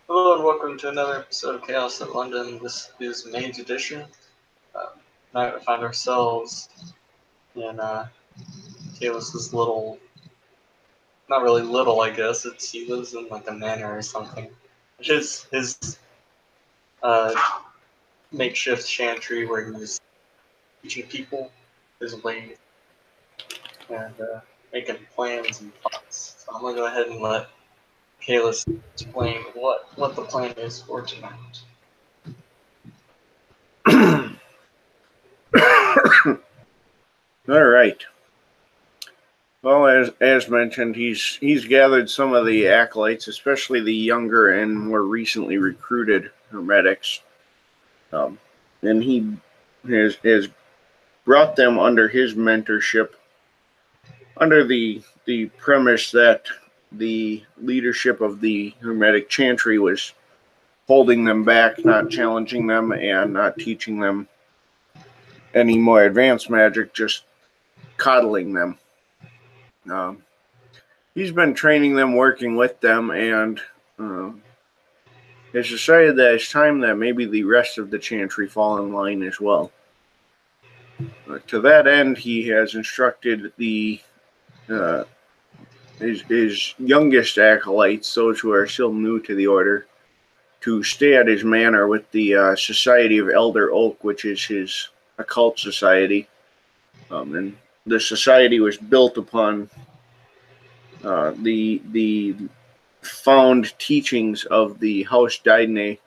Hello and welcome to another episode of Chaos at London. This is Maine's edition. Tonight we find ourselves in Kalis's little, not really little, I guess. He lives in like a manor or something. Which is his uh, makeshift chantry where he's teaching people his ways and making plans and plots. So I'm gonna go ahead and let Kalis explain what the plan is for tonight. All right. Well, as mentioned, he's gathered some of the acolytes, especially the younger and more recently recruited hermetics, and he has brought them under his mentorship, under the premise that the leadership of the hermetic chantry was holding them back, not challenging them, and not teaching them any more advanced magic, just coddling them. He's been training them, working with them, and has decided that it's time that maybe the rest of the Chantry fall in line as well. To that end, he has instructed his youngest acolytes, those who are still new to the order, to stay at his manor with the Society of Elder Oak, which is his occult society. And the society was built upon the found teachings of the House Didne,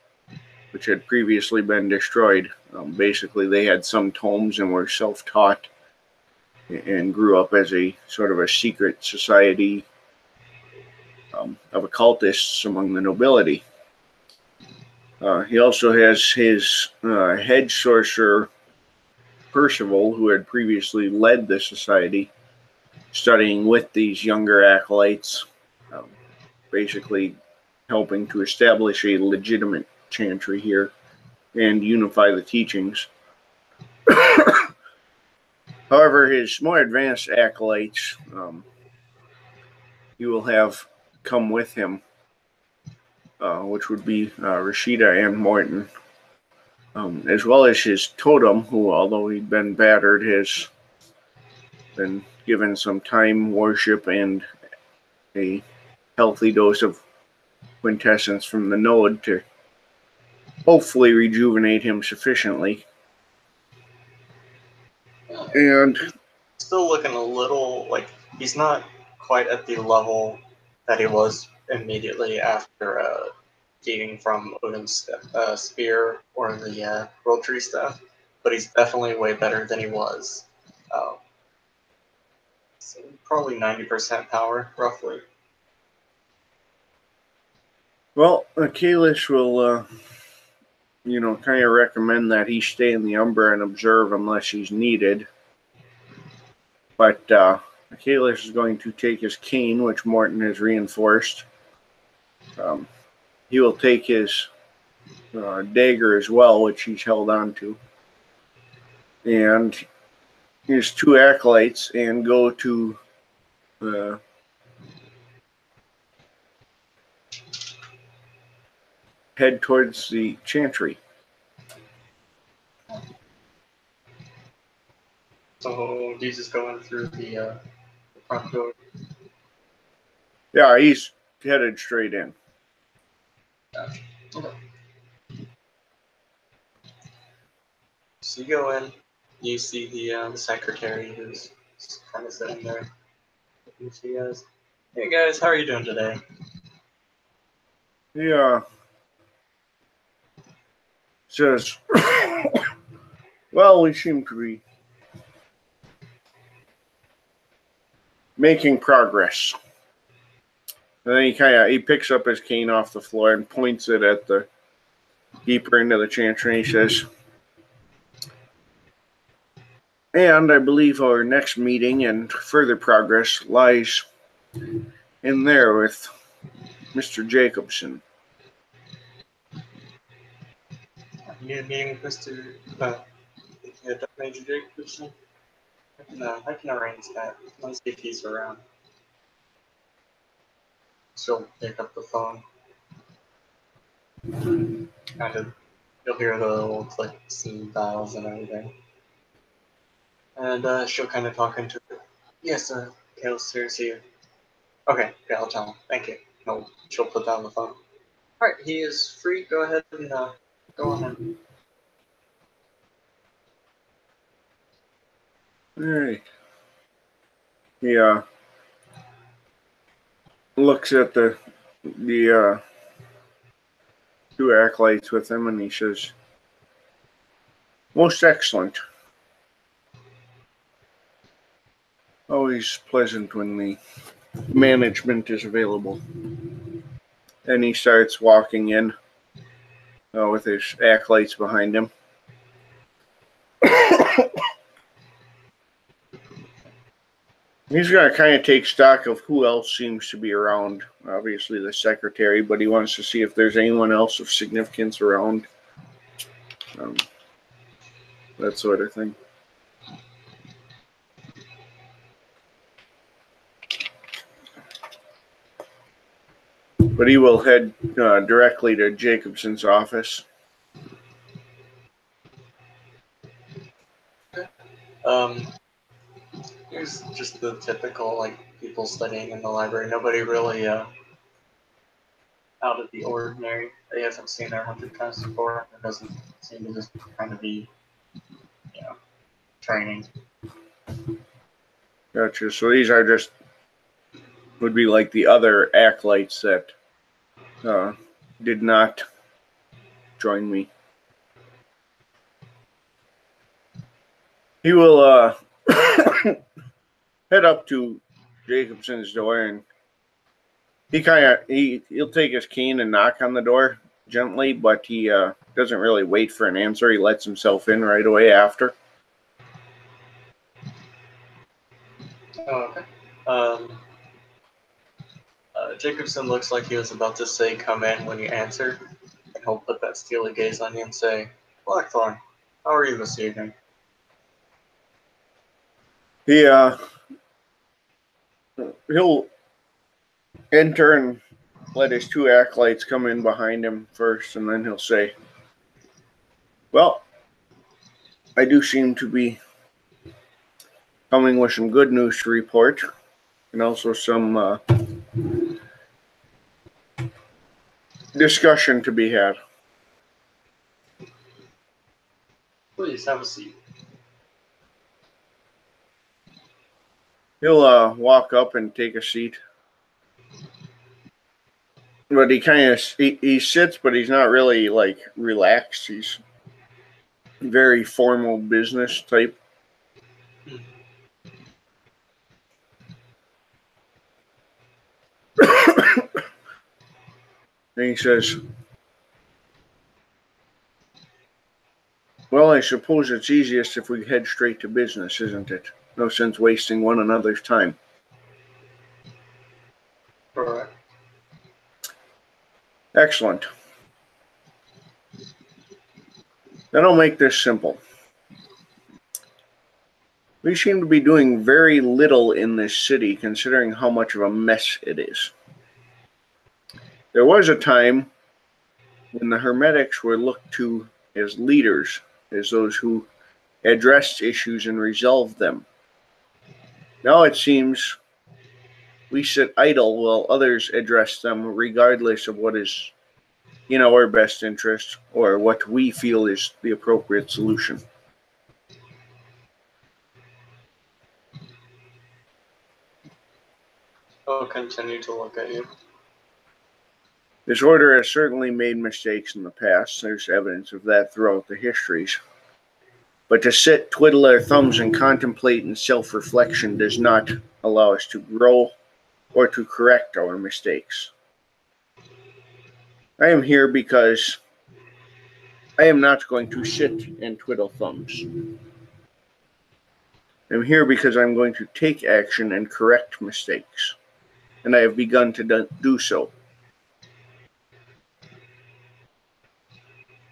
which had previously been destroyed. Basically, they had some tomes and were self-taught and grew up as a sort of a secret society of occultists among the nobility. He also has his head sorcerer, Percival, who had previously led the society, studying with these younger acolytes, basically helping to establish a legitimate chantry here and unify the teachings. However, his more advanced acolytes, he will have come with him, which would be Rashida and Morton, as well as his totem, who, although he'd been battered, has been given some time, worship, and a healthy dose of quintessence from the node to hopefully rejuvenate him sufficiently. And Still looking a little like he's not quite at the level that he was immediately after gaining from Odin's spear or the world tree stuff, but he's definitely way better than he was. Um, so probably 90% power, roughly. well, Kalis will, kind of recommend that he stay in the Umbra and observe unless he's needed. But Kalis is going to take his cane, which Morton has reinforced. He will take his dagger as well, which he's held on to, and his two acolytes, and go to head towards the chantry. So he's just going through the front door. Yeah, he's headed straight in. Gotcha. Okay. So you go in, you see the secretary who's kind of sitting there. And she goes, "Hey guys, how are you doing today?" He says, well, we seem to be making progress. And then he picks up his cane off the floor and points it at the deeper into the chantry. And he says, and I believe our next meeting and further progress lies in there with Mr. Jacobson. You meeting with Mr. Major Jacobson? I can arrange that. Let's see if he's around. She'll pick up the phone. Kind of, you'll hear the little clicks and dials and everything. And she'll kind of talk into it. Yes, Kale's here to see you. Okay, yeah, I'll tell him. Thank you. No, she'll put down the phone. Alright, he is free. Go ahead and go on in. Alright. He looks at the two acolytes with him and he says, "Most excellent. Always pleasant when the management is available." And he starts walking in with his acolytes behind him. He's going to kind of take stock of who else seems to be around. Obviously the secretary, but he wants to see if there's anyone else of significance around. That sort of thing. But he will head directly to Jacobson's office. Here's just the typical, like, people studying in the library. Nobody really, out of the ordinary. They haven't seen her 100 times before. It doesn't seem to just kind of be, training. Gotcha. So these are just, would be like the other acolytes that did not join me. He will head up to Jacobson's door and he'll take his cane and knock on the door gently, but he doesn't really wait for an answer. He lets himself in right away after. Oh, okay. Jacobson looks like he was about to say "come in" when you answer, and he'll put that steely gaze on you and say, "Blackthorn, how are you this evening?" He'll enter and let his two acolytes come in behind him first, and then he'll say, "Well, I do seem to be coming with some good news to report, and also some discussion to be had." Please have a seat. He'll walk up and take a seat. But he sits, but he's not really like relaxed. He's very formal business type. And he says, "Well, I suppose it's easiest if we head straight to business, isn't it? No sense wasting one another's time." Correct. Excellent. Then I'll make this simple. We seem to be doing very little in this city, considering how much of a mess it is. There was a time when the Hermetics were looked to as leaders, as those who addressed issues and resolved them. Now it seems we sit idle while others address them, regardless of what is in our best interest or what we feel is the appropriate solution. I'll continue to look at you. This order has certainly made mistakes in the past. There's evidence of that throughout the histories. But to sit, twiddle our thumbs, and contemplate in self-reflection does not allow us to grow or to correct our mistakes. I am here because I am not going to sit and twiddle thumbs. I'm here because I'm going to take action and correct mistakes. And I have begun to do so.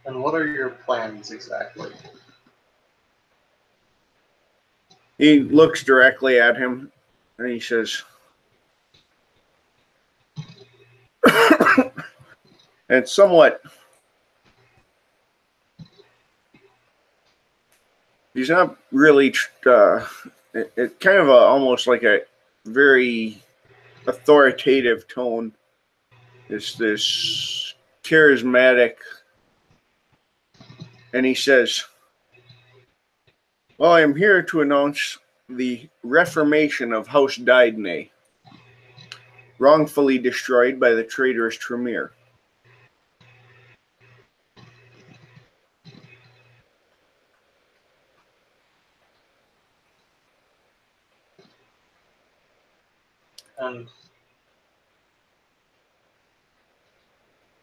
And what are your plans exactly? He looks directly at him and he says, "It's somewhat He's not really. It kind of almost like a very authoritative tone. It's this charismatic, and he says, "Well, I am here to announce the reformation of House Dydney, wrongfully destroyed by the traitorous Tremere." And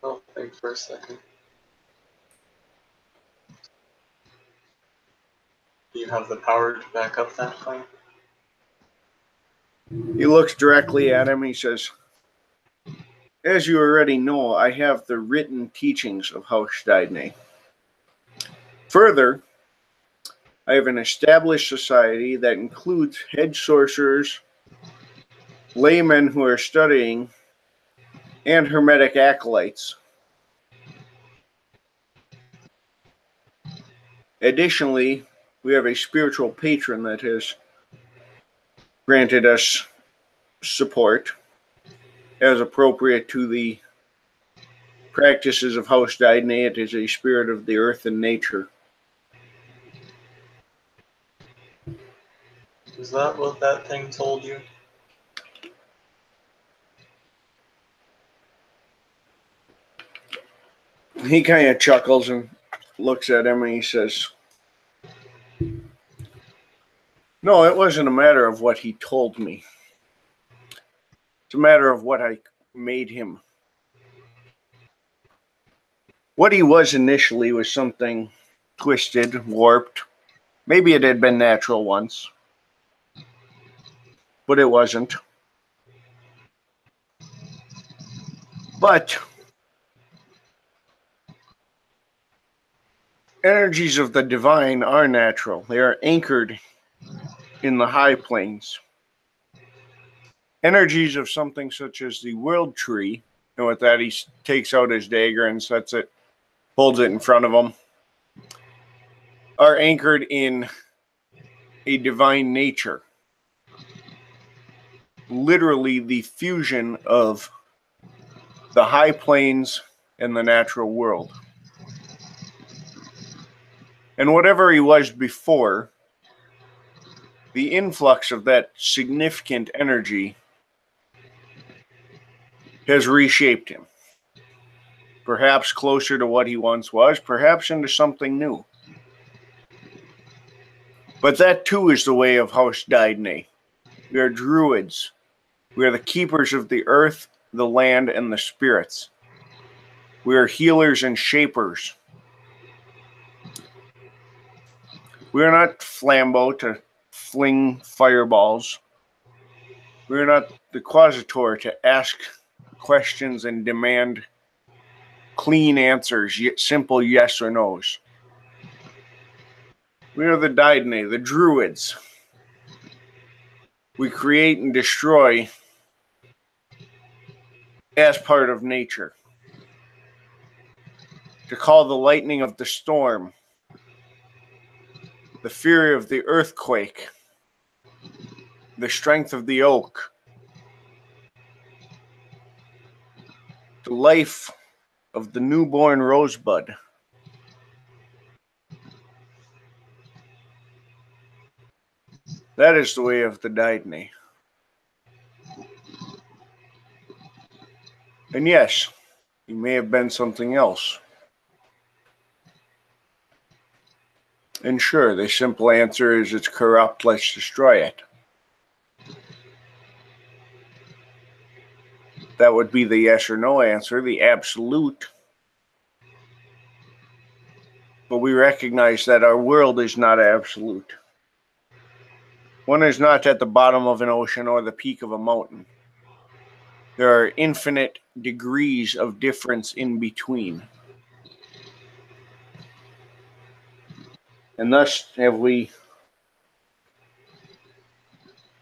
I'll think for a second. Do you have the power to back up that claim? He looks directly at him. He says, "As you already know, I have the written teachings of House Dydney. Further, I have an established society that includes head sorcerers, laymen who are studying, and hermetic acolytes. Additionally, we have a spiritual patron that has granted us support as appropriate to the practices of House Dydney. It is a spirit of the earth and nature." Is that what that thing told you? He kind of chuckles and looks at him and he says, "No, it wasn't a matter of what he told me. It's a matter of what I made him. What he was initially was something twisted, warped. Maybe it had been natural once, but it wasn't. But energies of the divine are natural. They are anchored in the high planes. Energies of something such as the world tree," and with that he takes out his dagger and sets it, holds it in front of him, "are anchored in a divine nature. Literally the fusion of the high planes and the natural world. And whatever he was before, the influx of that significant energy has reshaped him. Perhaps closer to what he once was, perhaps into something new. But that too is the way of House Dydney. We are druids. We are the keepers of the earth, the land, and the spirits. We are healers and shapers. We are not flambeau to fling fireballs. We are not the quasitor to ask questions and demand clean answers, yet simple yes or no's. We are the Dydney, the druids. We create and destroy as part of nature. To call the lightning of the storm, the fury of the earthquake, the strength of the oak, the life of the newborn rosebud. That is the way of the Dydney. And yes, he may have been something else. And sure, the simple answer is it's corrupt, let's destroy it. That would be the yes or no answer, the absolute. But we recognize that our world is not absolute. One is not at the bottom of an ocean or the peak of a mountain. There are infinite degrees of difference in between. And thus have we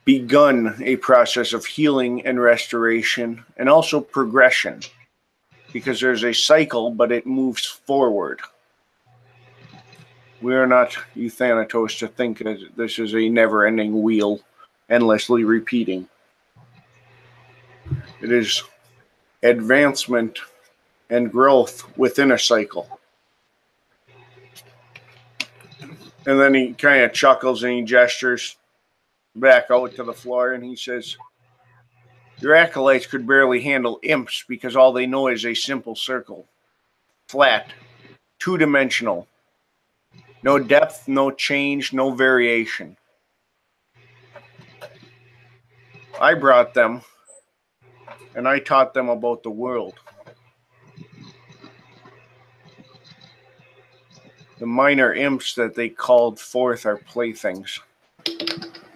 begun a process of healing and restoration and also progression. Because there's a cycle, but it moves forward. We are not euthanatos to think that this is a never-ending wheel, endlessly repeating. It is advancement and growth within a cycle. And then he kind of chuckles and he gestures back out to the floor and he says, your acolytes could barely handle imps because all they know is a simple circle. Flat, two-dimensional. No depth, no change, no variation. I brought them, and I taught them about the world. The minor imps that they called forth are playthings.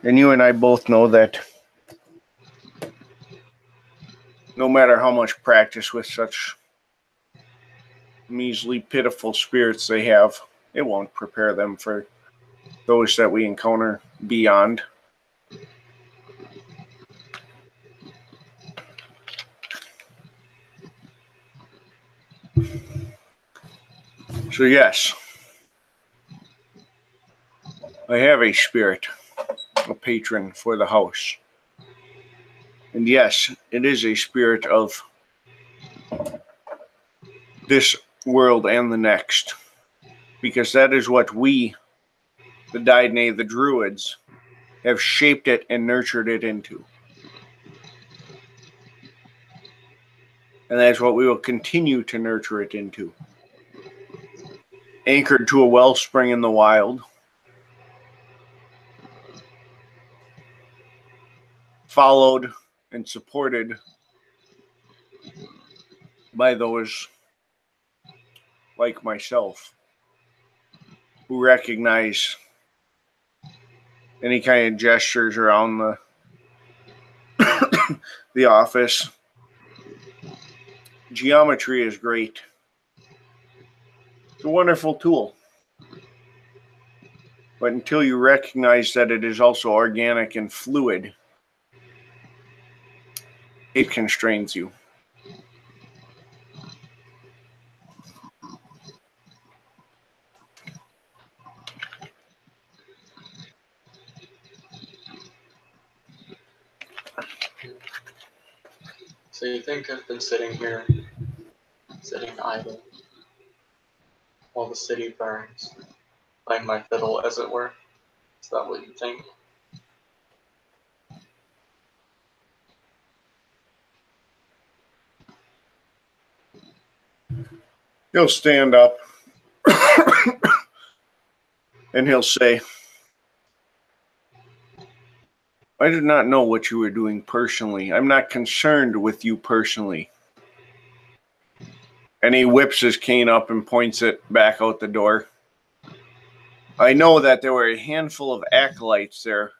And you and I both know that no matter how much practice with such measly, pitiful spirits they have, it won't prepare them for those that we encounter beyond. So yes, I have a spirit, a patron for the house. And yes, it is a spirit of this world and the next. Because that is what we, the Daidne, the Druids, have shaped it and nurtured it into. And that's what we will continue to nurture it into. Anchored to a wellspring in the wild. Followed and supported by those like myself who recognize any kind of gestures around the office. Geometry is great. It's a wonderful tool. But until you recognize that it is also organic and fluid, it constrains you. So you think I've been sitting here, sitting idle, while the city burns, playing my fiddle, as it were? Is that what you think? He'll stand up and he'll say, I did not know what you were doing personally. I'm not concerned with you personally. And he whips his cane up and points it back out the door. I know that there were a handful of acolytes there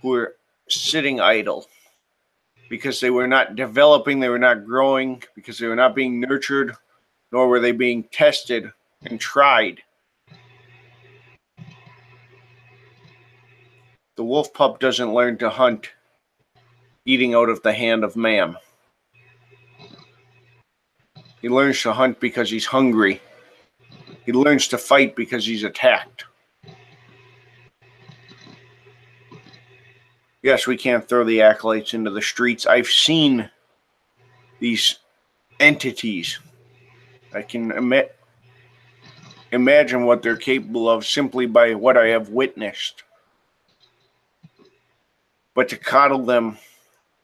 who were sitting idle because they were not developing, they were not growing, because they were not being nurtured, nor were they being tested and tried. The wolf pup doesn't learn to hunt eating out of the hand of man. He learns to hunt because he's hungry. He learns to fight because he's attacked. Yes, we can't throw the acolytes into the streets. I've seen these entities. I can imagine what they're capable of simply by what I have witnessed. But to coddle them,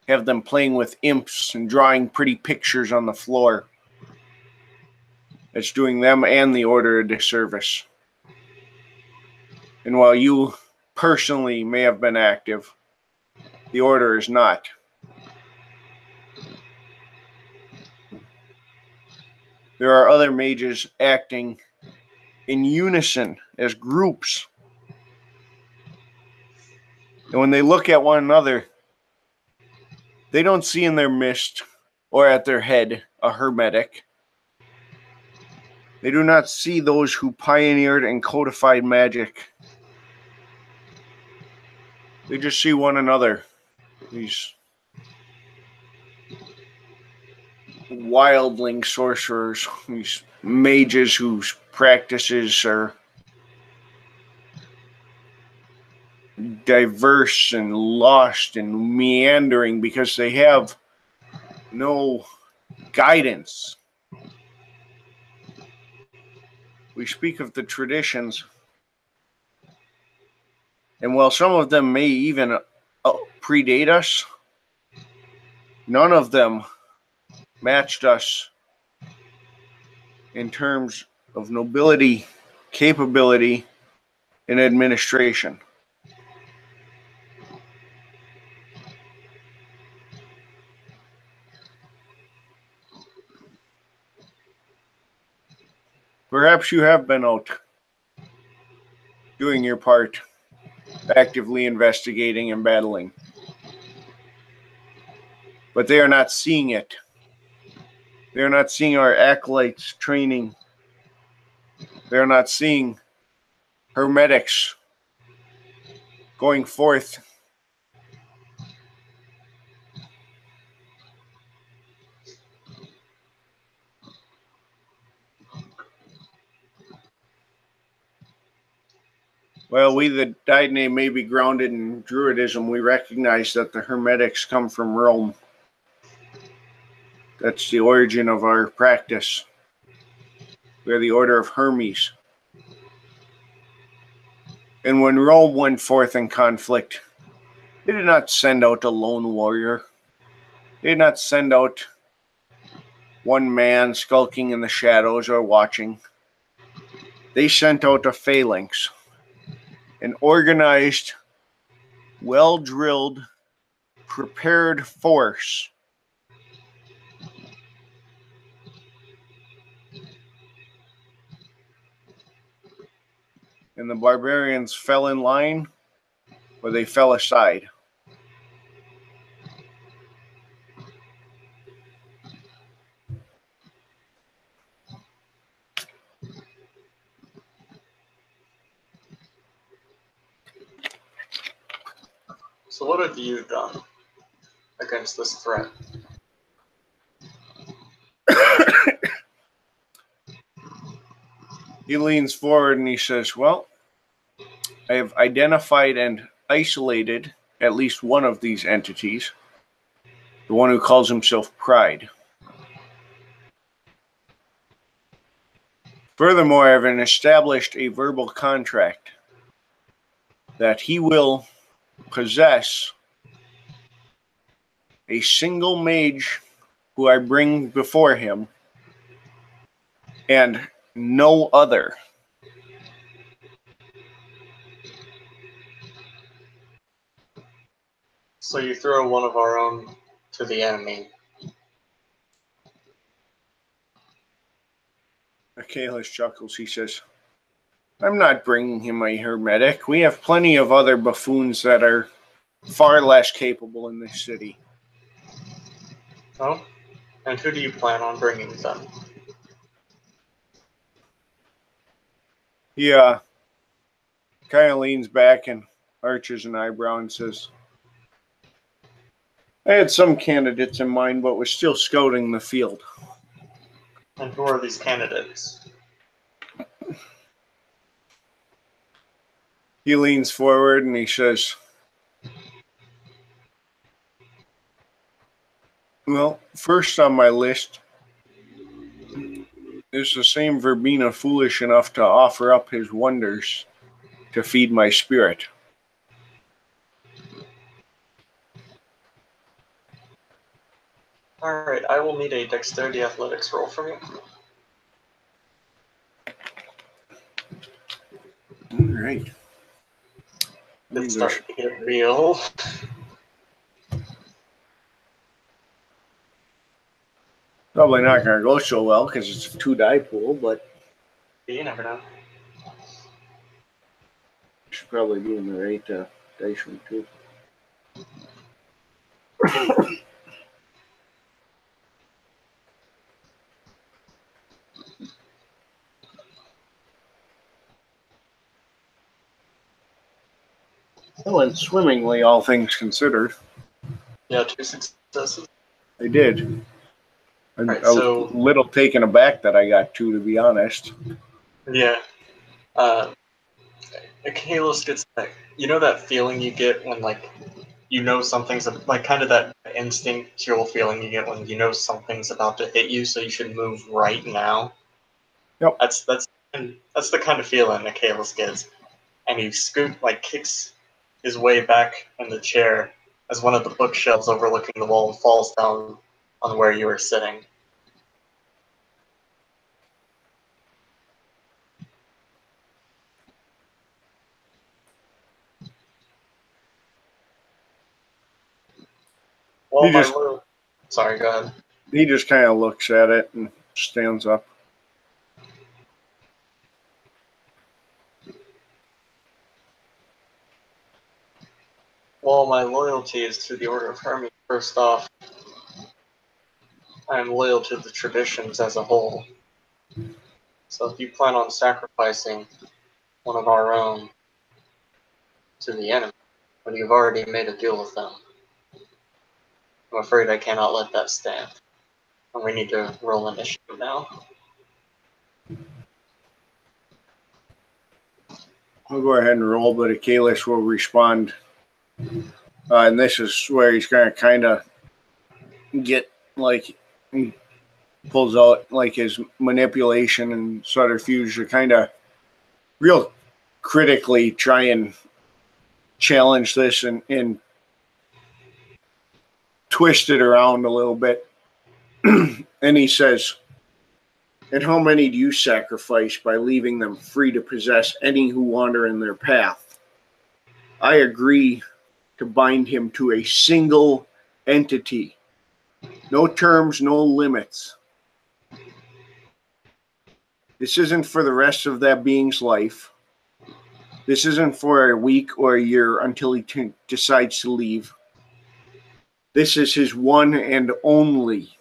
have them playing with imps and drawing pretty pictures on the floor, it's doing them and the order a disservice. And while you personally may have been active, the order is not. There are other mages acting in unison as groups. And when they look at one another, they don't see in their midst or at their head a hermetic. They do not see those who pioneered and codified magic. They just see one another. These wildling sorcerers, these mages whose practices are diverse and lost and meandering because they have no guidance. We speak of the traditions, and while some of them may even predate us, none of them matched us in terms of nobility, capability, and administration. Perhaps you have been out doing your part, actively investigating and battling. But they are not seeing it. They are not seeing our acolytes training. They are not seeing hermetics going forth. Well, we, the Didne, may be grounded in Druidism. We recognize that the hermetics come from Rome. That's the origin of our practice. We are the Order of Hermes. And when Rome went forth in conflict, they did not send out a lone warrior. They did not send out one man skulking in the shadows or watching. They sent out a phalanx, an organized, well-drilled, prepared force. And the barbarians fell in line, or they fell aside. So what have you done against this threat? He leans forward and he says, well, I have identified and isolated at least one of these entities, the one who calls himself Pride. Furthermore, I have established a verbal contract that he will possess a single mage who I bring before him and no other. So you throw one of our own to the enemy. Michaelis chuckles. He says, I'm not bringing him a hermetic. We have plenty of other buffoons that are far less capable in this city. Oh? And who do you plan on bringing then? He kind of leans back and arches an eyebrow and says, I had some candidates in mind, but was still scouting the field. And who are these candidates? He leans forward and he says, well, first on my list is the same Verbena foolish enough to offer up his wonders to feed my spirit. Alright, I will need a dexterity athletics roll from you. Alright. It's starting to get real. Probably not going to go so well because it's a 2-die pool, but You never know. should probably be in the right dice room too. It went swimmingly, all things considered. Yeah, 2 successes. I did. I'm Right, a so little taken aback that I got two, to be honest. yeah, uh, Kalos gets that. You know that feeling you get when like you know something's like kind of that instinctual feeling you get when you know something's about to hit you, so you should move right now. Yep. That's the kind of feeling that Kalos gets, and he kicks his way back in the chair as one of the bookshelves overlooking the wall falls down on where you were sitting. He Well, my just little sorry, go ahead. he just kind of looks at it and stands up. Well, my loyalty is to the Order of Hermes. First off, I am loyal to the traditions as a whole. So if you plan on sacrificing one of our own to the enemy, but you've already made a deal with them, I'm afraid I cannot let that stand. And we need to roll initiative now. We'll go ahead and roll, but Kalis will respond. And this is where he's going to kind of get, like, he pulls out, like, his manipulation and subterfuge to kind of real critically try and challenge this and twist it around a little bit. And he says, "And how many do you sacrifice by leaving them free to possess any who wander in their path? I agree to bind him to a single entity. No terms, no limits. This isn't for the rest of that being's life. This isn't for a week or a year until he decides to leave. This is his one and only."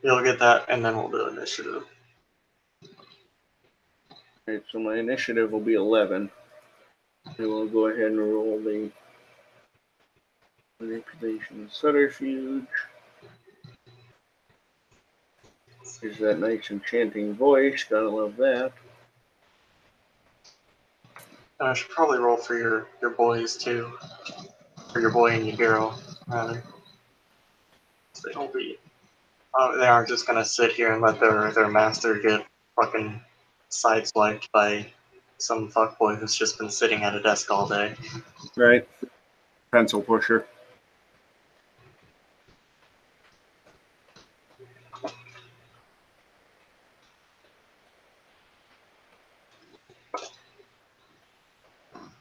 You'll get that, and then we'll do initiative. Alright, so my initiative will be 11. And we'll go ahead and roll the manipulation subterfuge. Here's that nice enchanting voice. Gotta love that. And I should probably roll for your boys too. For your boy and your girl, rather. So they don't be. They aren't just gonna sit here and let their master get fucking sideswiped by some fuckboy who's just been sitting at a desk all day. Right? Pencil pusher.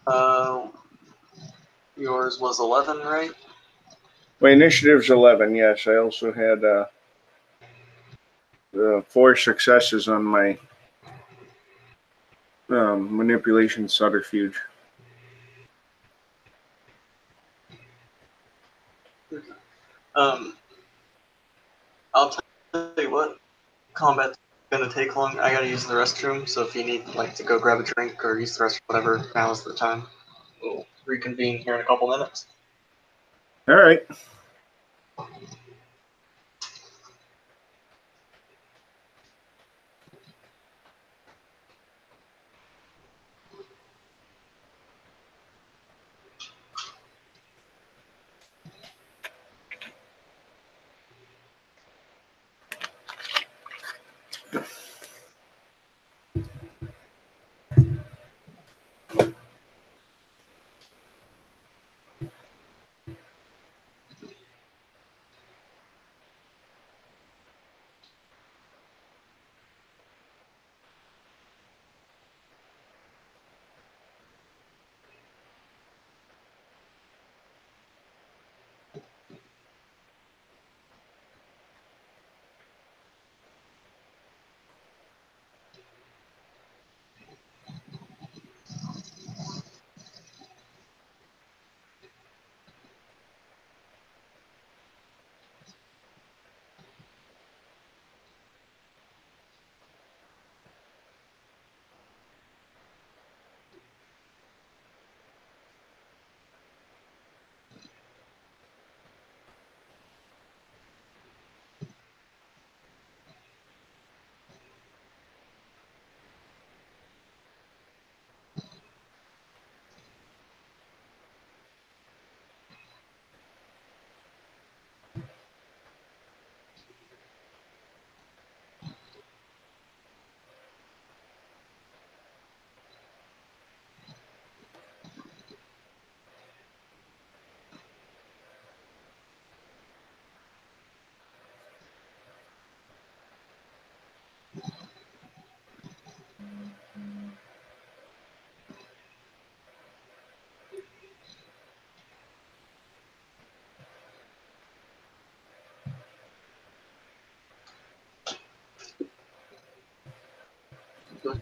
Uh, yours was 11, right? My initiative's 11, yes. I also had 4 successes on my manipulation subterfuge. Um, I'll tell you what, combat's gonna take long. I gotta use the restroom, so if you need like to go grab a drink or use the restroom, whatever, now's the time. We'll reconvene here in a couple minutes. All right. Okay.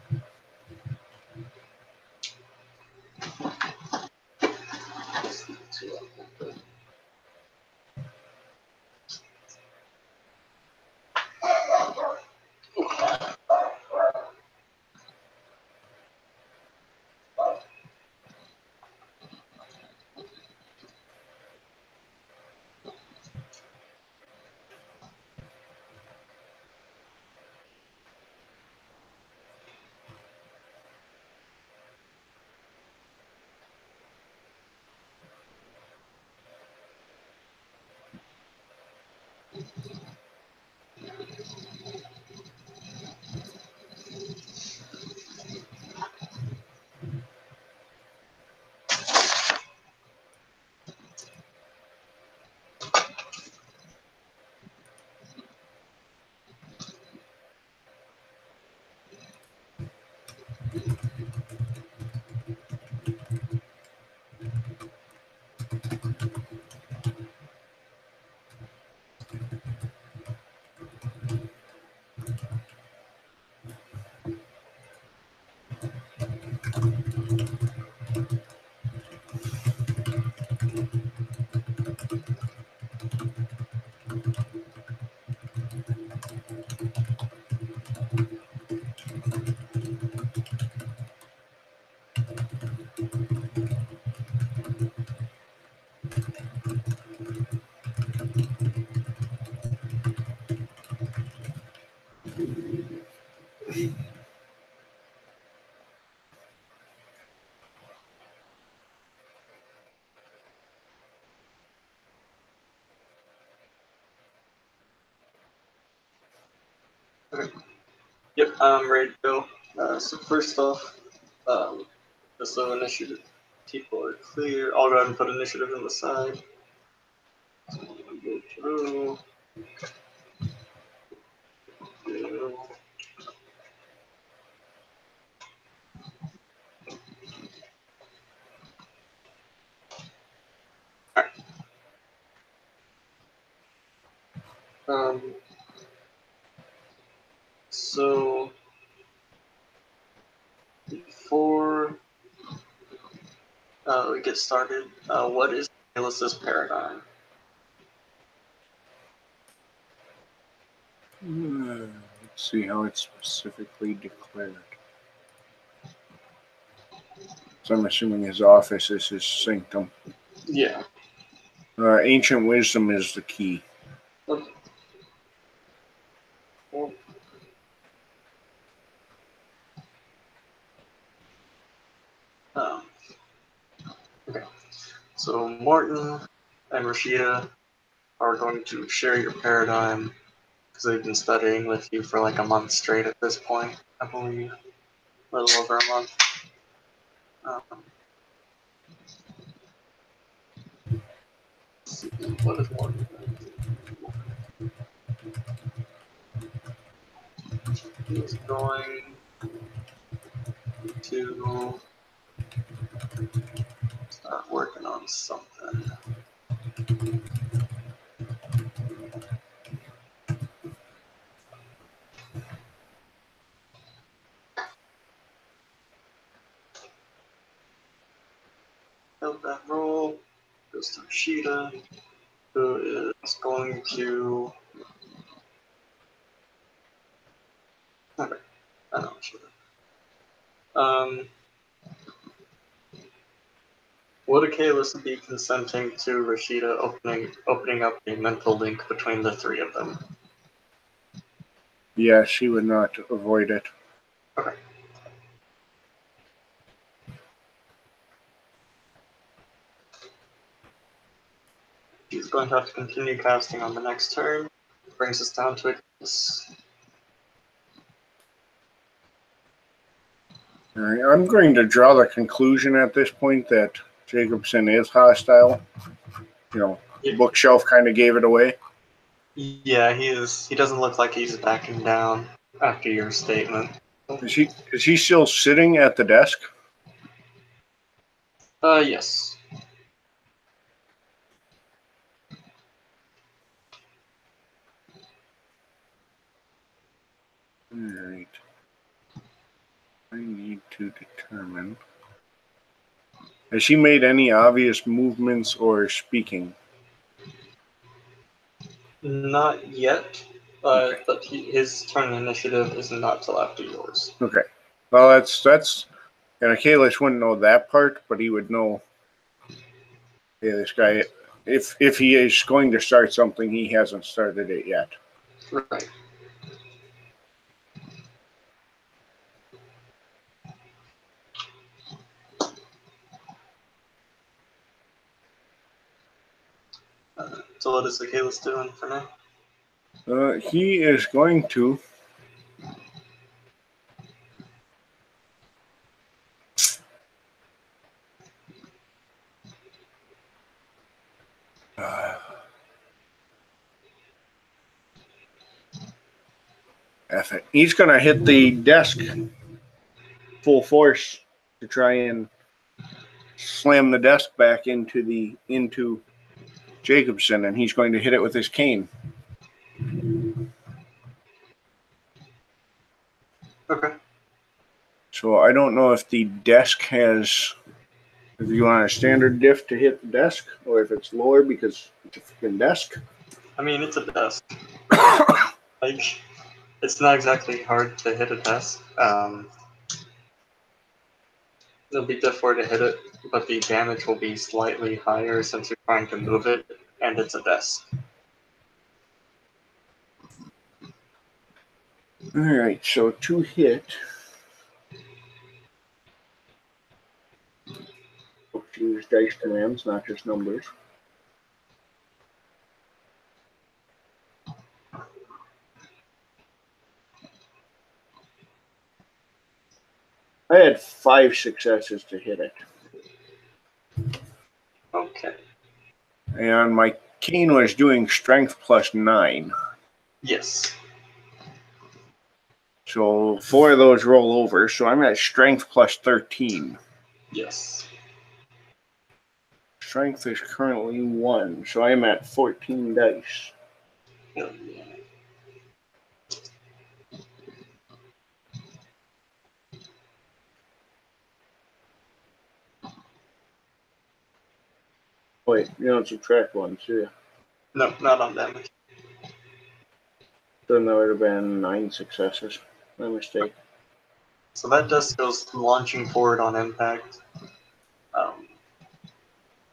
Yep, I'm ready to go. So first off, just so initiative people are clear, I'll go ahead and put initiative on the side. So I'm gonna go through. Do. Alright. So before we get started, what is Kaelus's paradigm? Let's see how it's specifically declared. So I'm assuming his office is his sanctum. Yeah. Ancient wisdom is the key. Okay. Well, um, okay. So Morton and Rashida are going to share your paradigm because they've been studying with you for like a month straight at this point, I believe. A little over a month. Um, let's see, what is Morton going to do? He's going to start working on something. Held that role. Goes to Rashida, who is going to. Okay, I know Rashida. Would Kaelis be consenting to Rashida opening up a mental link between the three of them? Yeah, she would not avoid it. Okay. She's going to have to continue casting on the next turn. Brings us down to a case. All right, I'm going to draw the conclusion at this point that Jacobson is hostile. You know, Yeah. bookshelf kind of gave it away. Yeah, he is. He doesn't look like he's backing down after your statement. Is he still sitting at the desk? Yes. All right. I need to determine. Has he made any obvious movements or speaking? Not yet, Okay. but his turn initiative is not till after yours. Okay. Well, that's. And Kalis wouldn't know that part, but he would know. Yeah, this guy. If he is going to start something, he hasn't started it yet. Right. So what is Kalis doing for now? He is going to. F it. He's going to hit the desk full force to try and slam the desk back into Jacobson, and he's going to hit it with his cane. Okay. So I don't know if the desk has. If you want a standard diff to hit the desk, or if it's lower because it's a freaking desk. I mean, it's a desk. Like, it's not exactly hard to hit a desk. It'll be difficult to hit it, but the damage will be slightly higher since you're trying to move it, and it's a desk. All right, so to hit. Use dice commands, not just numbers. I had 5 successes to hit it. Okay. And my cane was doing strength plus 9. Yes. So 4 of those roll over, so I'm at strength plus 13. Yes. Strength is currently 1, so I'm at 14 dice. Yeah. Wait, you don't subtract 1, do you? No, not on damage. Then that would have been 9 successes. My mistake. So that desk goes launching forward on impact.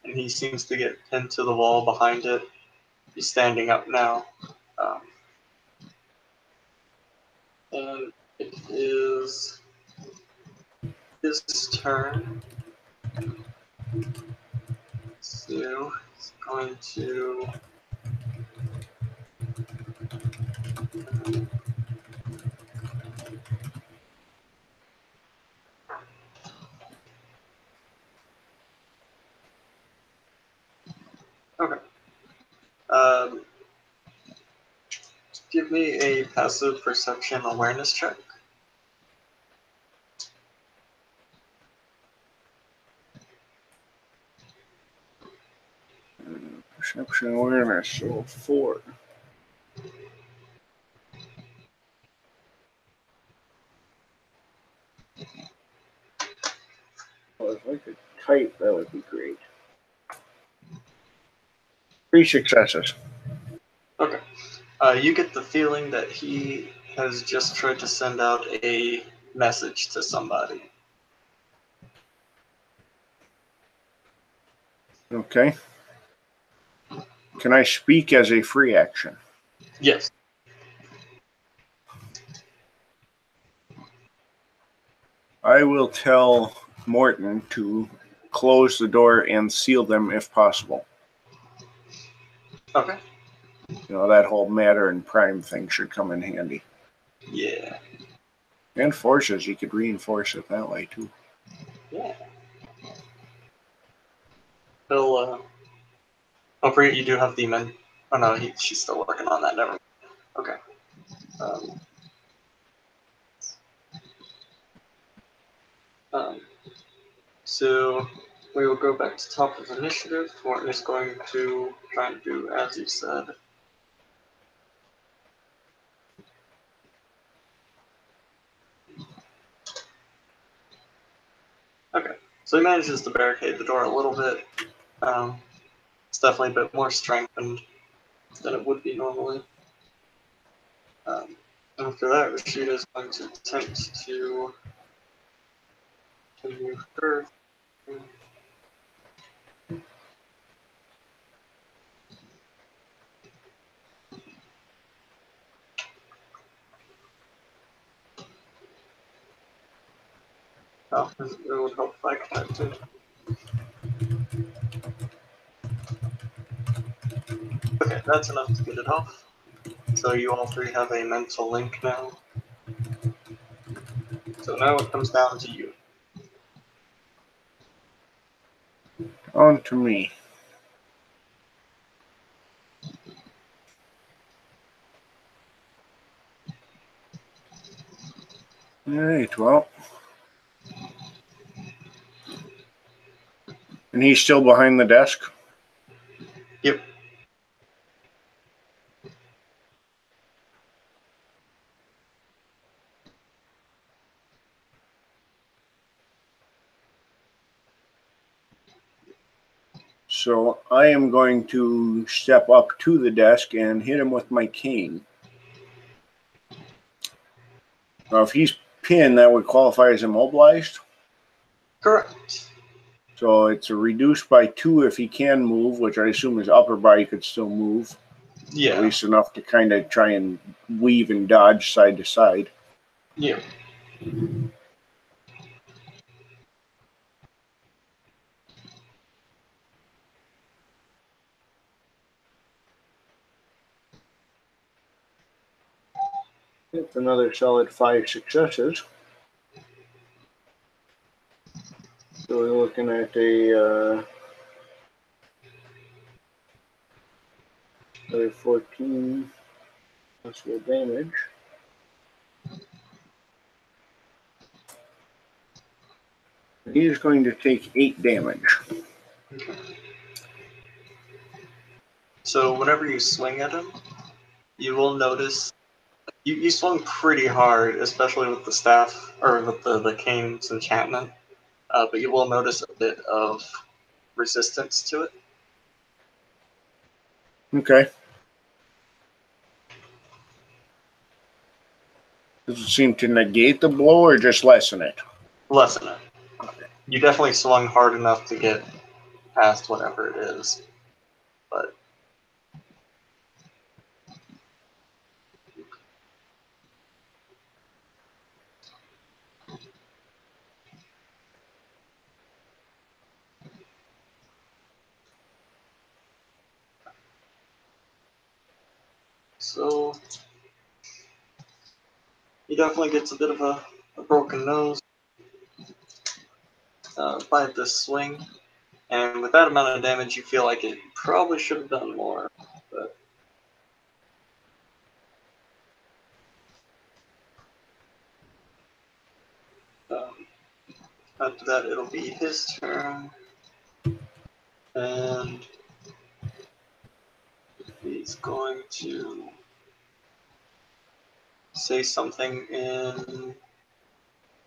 And he seems to get pinned to the wall behind it. He's standing up now. And it is his turn. So he's going to. Okay. Give me a passive perception awareness check. Perception awareness, so 4. Well, if I could type, that would be great. 3 successes. Okay. You get the feeling that he has just tried to send out a message to somebody. Okay. Can I speak as a free action? Yes. I will tell Morton to close the door and seal them if possible. Okay. You know, that whole matter and prime thing should come in handy. Yeah. And forces, you could reinforce it that way too. Yeah. He'll, don't forget you do have the men. Oh no, she's still working on that. Never mind. Okay. So we will go back to top of initiative. Morton is going to try and do as you said. So he manages to barricade the door a little bit. It's definitely a bit more strengthened than it would be normally. After that, Rashida is going to attempt to continue her. Oh, it would help if I connected. Okay, that's enough to get it off. So you all three have a mental link now. So now it comes down to you. On to me. All right, well. And he's still behind the desk? Yep. So I am going to step up to the desk and hit him with my cane. Now, if he's pinned, that would qualify as immobilized. Correct. So it's a reduced by 2 if he can move, which I assume his upper body could still move. Yeah. At least enough to kind of try and weave and dodge side to side. Yeah. It's another solid 5 successes. So we're looking at a 14 possible damage. He is going to take 8 damage. Okay. So whenever you swing at him, you will notice you swung pretty hard, especially with the staff or with the cane's enchantment. But you will notice a bit of resistance to it. Okay. Does it seem to negate the blow or just lessen it? Lessen it. You definitely swung hard enough to get past whatever it is, but so he definitely gets a bit of a broken nose by this swing, and with that amount of damage, you feel like it probably should have done more. But after that, it'll be his turn, and he's going to say something in.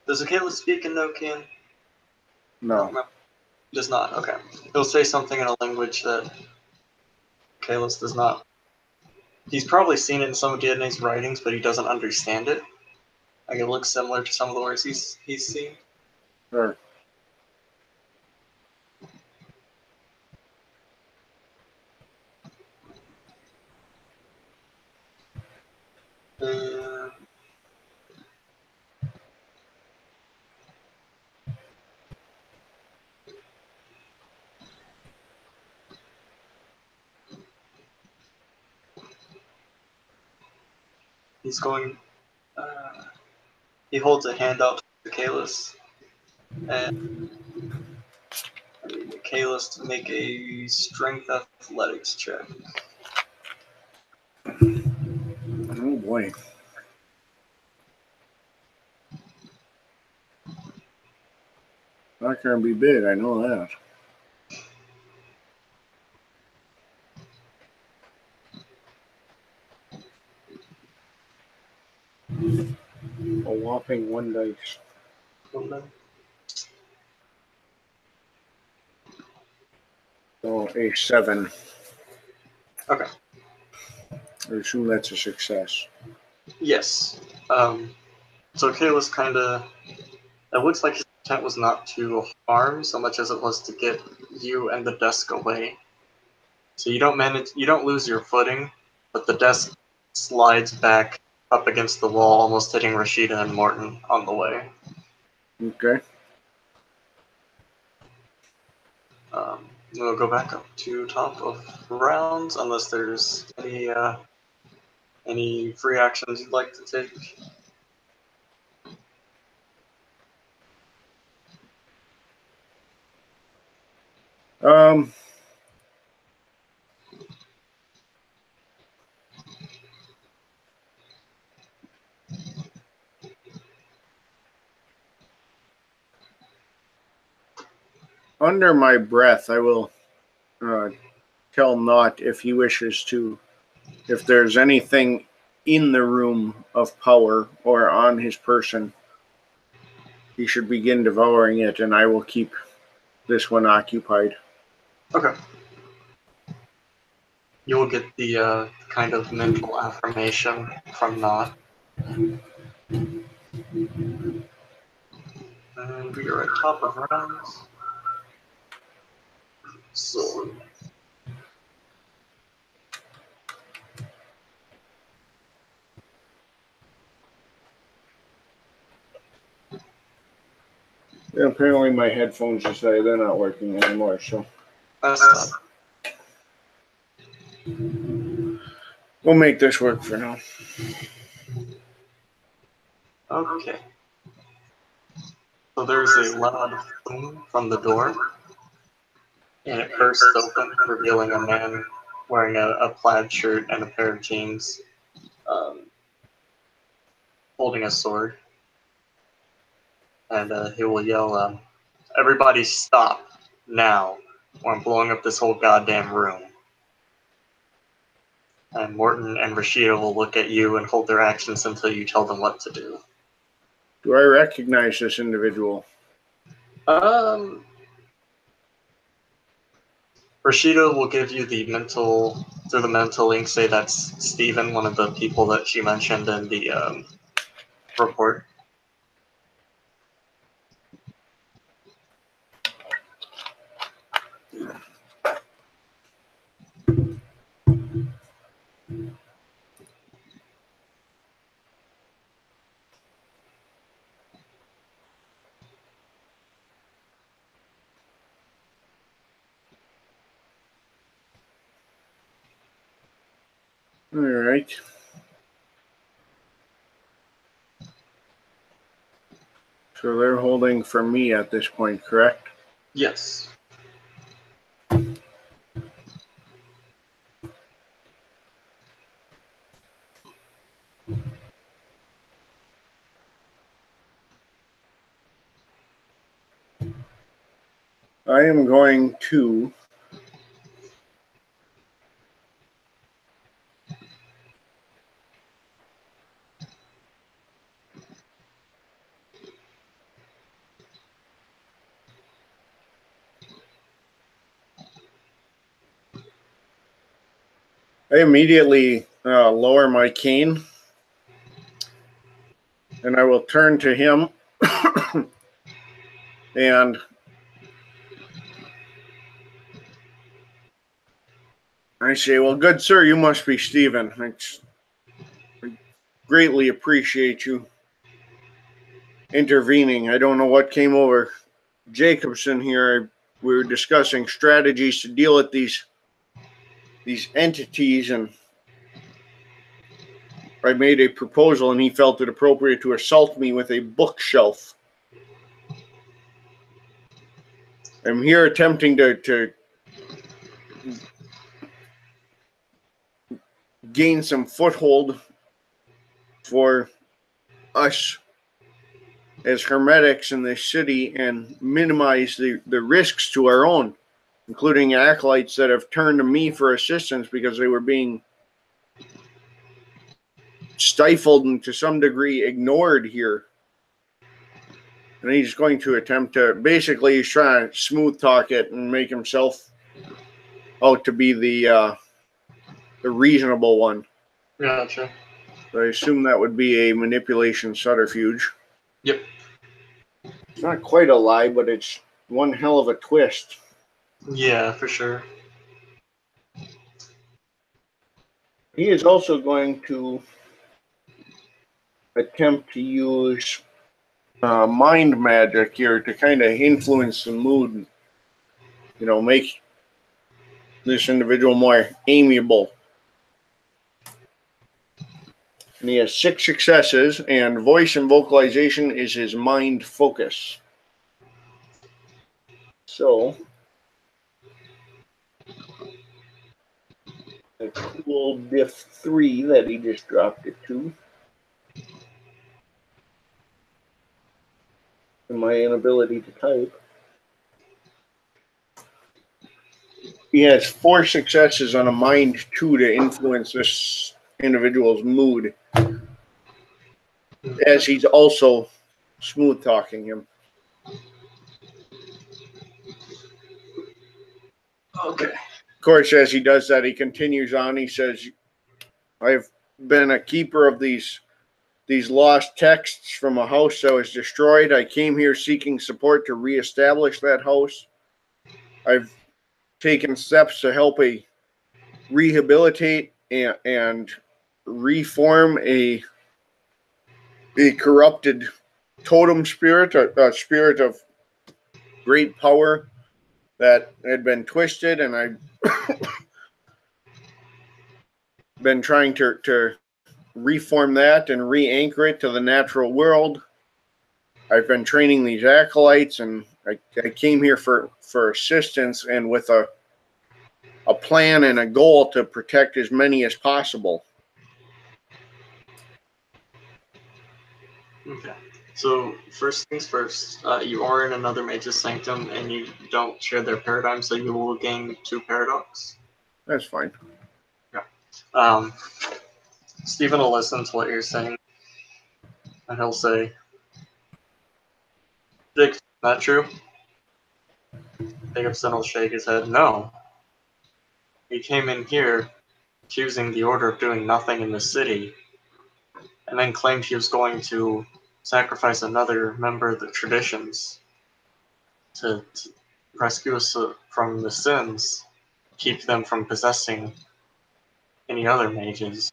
Does Akela speak in Nokian? No. He does not. Okay. He'll say something in a language that Kalis does not. He's probably seen it in some of DNA's writings, but he doesn't understand it. Like it looks similar to some of the words he's seen. Sure. And he's going. He holds a hand out to Kalis, and I need Kalis to make a strength athletics check. Oh boy. Not going to be big, I know that. A whopping 1 dice. Hold on. So a 7. Okay. I assume that's a success. Yes. So Kayla's kind of. It looks like his intent was not to harm so much as it was to get you and the desk away. So you don't lose your footing, but the desk slides back up against the wall, almost hitting Rashida and Morton on the way. Okay. We'll go back up to top of rounds, unless there's any free actions you'd like to take. Under my breath, I will tell Nott if he wishes to, if there's anything in the room of power or on his person, he should begin devouring it, and I will keep this one occupied. Okay. You will get the kind of mental affirmation from Nott. And we are at top of rounds. So Yeah, apparently my headphones decided they're not working anymore, so that's we'll make this work for now. okay. So there's a loud boom from the door, and it bursts open, revealing a man wearing a plaid shirt and a pair of jeans, holding a sword. And he will yell, "Everybody stop now, or I'm blowing up this whole goddamn room." And Morton and Rashida will look at you and hold their actions until you tell them what to do. Do I recognize this individual? Rashida will give you through the mental link, say that's Steven, one of the people that she mentioned in the report. All right. So they're holding for me at this point, correct? Yes. I am going to I immediately lower my cane, and I will turn to him and I say, "Well, good sir, you must be Stephen. I greatly appreciate you intervening. I don't know what came over Jacobson here. We were discussing strategies to deal with these entities, and I made a proposal, and he felt it appropriate to assault me with a bookshelf. I'm here attempting to gain some foothold for us as hermetics in this city and minimize the risks to our own, including acolytes that have turned to me for assistance because they were being stifled and to some degree ignored here." And he's going to attempt to, basically he's trying to smooth talk it and make himself out to be the reasonable one. Gotcha. So I assume that would be a manipulation subterfuge. Yep. It's not quite a lie, but it's one hell of a twist. Yeah, for sure. He is also going to attempt to use mind magic here to kind of influence the mood, make this individual more amiable. And he has 6 successes, and voice and vocalization is his mind focus. So, a cool diff 3 that he just dropped it to. And my inability to type. He has 4 successes on a mind 2 to influence this individual's mood, as he's also smooth talking him. Okay. Of course, as he does that, he continues on. He says, I've been a keeper of these lost texts from a house that was destroyed. I came here seeking support to reestablish that house. I've taken steps to help rehabilitate and reform a corrupted totem spirit, a spirit of great power that had been twisted, and I've been trying to reform that and re-anchor it to the natural world. I've been training these acolytes, and I came here for assistance and with a plan and a goal to protect as many as possible. Okay. So first things first, you are in another mage's sanctum, and you don't share their paradigm, so you will gain 2 paradox. That's fine. Yeah. Stephen will listen to what you're saying, and he'll say, Dick, not true? Jacobson will shake his head, no. He came in here accusing the Order of doing nothing in the city, and then claimed he was going to sacrifice another member of the traditions to rescue us from the sins, keep them from possessing any other mages.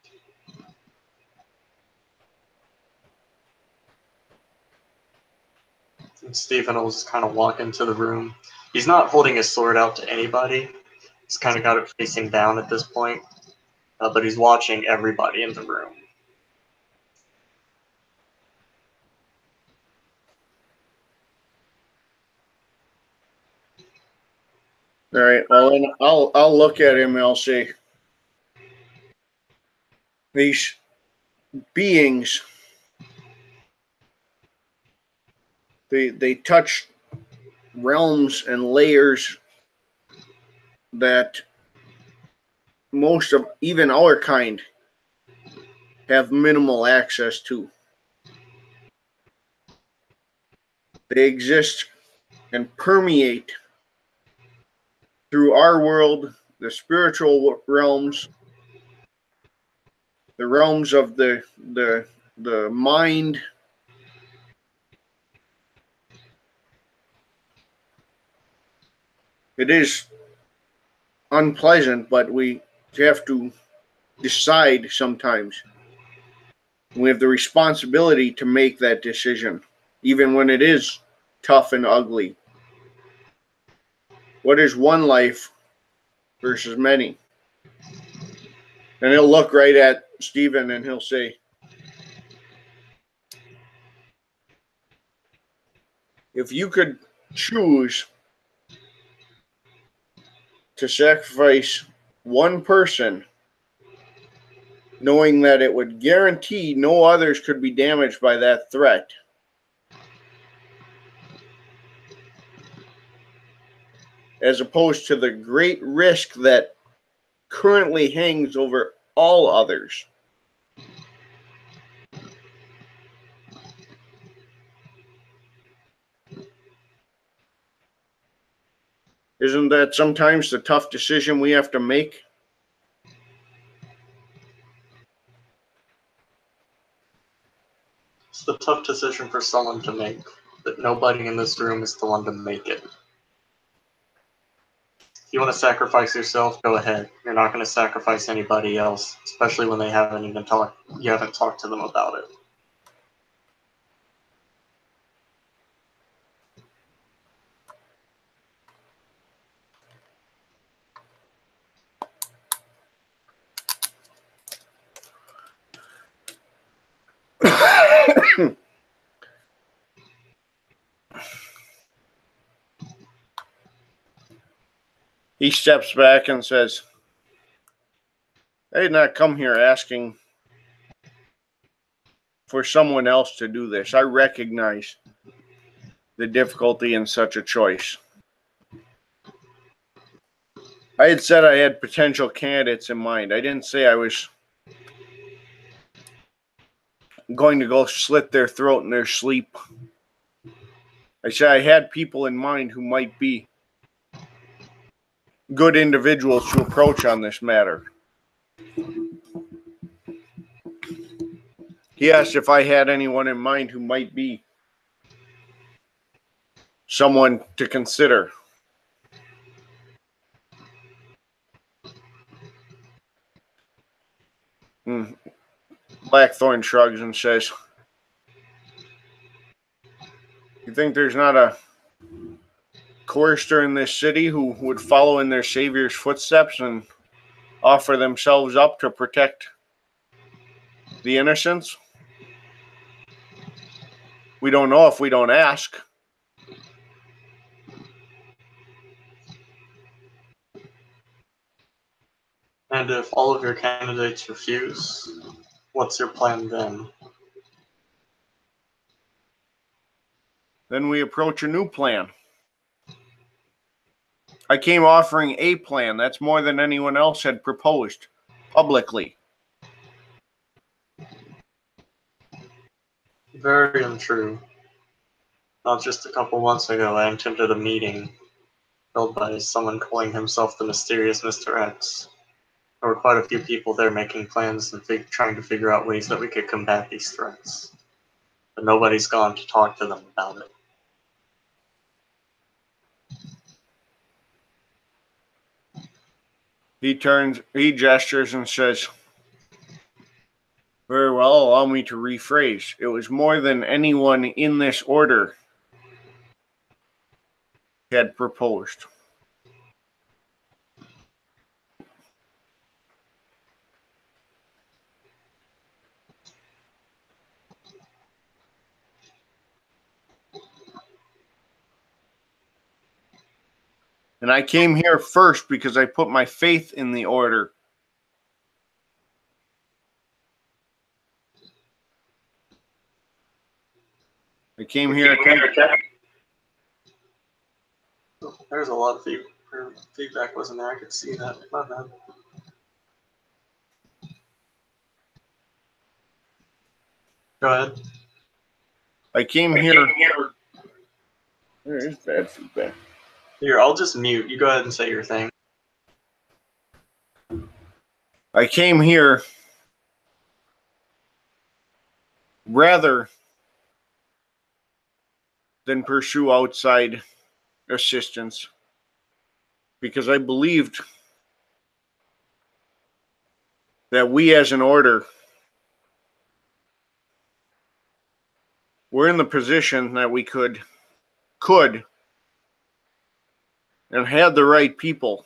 And Stephen will just kind of walk into the room. He's not holding his sword out to anybody. He's kind of got it facing down at this point, but he's watching everybody in the room. All right. Well, then I'll look at him and I'll say, these beings, they touch realms and layers that most of even our kind have minimal access to. They exist and permeate through our world, the spiritual realms, the realms of the mind. It is unpleasant, but we have to decide sometimes. We have the responsibility to make that decision, even when it is tough and ugly. What is one life versus many? And he'll look right at Stephen and he'll say, if you could choose to sacrifice one person, knowing that it would guarantee no others could be damaged by that threat, as opposed to the great risk that currently hangs over all others, Isn't that sometimes the tough decision we have to make? It's the tough decision for someone to make, but nobody in this room is the one to make it. If you want to sacrifice yourself, go ahead. You're not going to sacrifice anybody else, especially when you haven't talked to them about it. He steps back and says, I did not come here asking for someone else to do this. I recognize the difficulty in such a choice. I had said I had potential candidates in mind. I didn't say I was going to go slit their throat in their sleep. I said I had people in mind who might be good individuals to approach on this matter. He asked if I had anyone in mind who might be someone to consider. Blackthorn shrugs and says, you think there's not a chorister in this city who would follow in their savior's footsteps and offer themselves up to protect the innocents? We don't know if we don't ask. And if all of your candidates refuse, what's your plan then? Then we approach a new plan. I came offering a plan. That's more than anyone else had proposed publicly. Very untrue. Not just a couple months ago, I attended a meeting held by someone calling himself the mysterious Mr. X. There were quite a few people there making plans and trying to figure out ways that we could combat these threats. But nobody's gone to talk to them about it. He gestures and says, very well, allow me to rephrase. It was more than anyone in this order had proposed. And I came here first because I put my faith in the order. I came here to... There's a lot of feedback wasn't there. I could see that. My bad. Go ahead. I came here... There is bad feedback. Here, I'll just mute. You go ahead and say your thing. I came here rather than pursue outside assistance because I believed that we as an order were in the position that we could and had the right people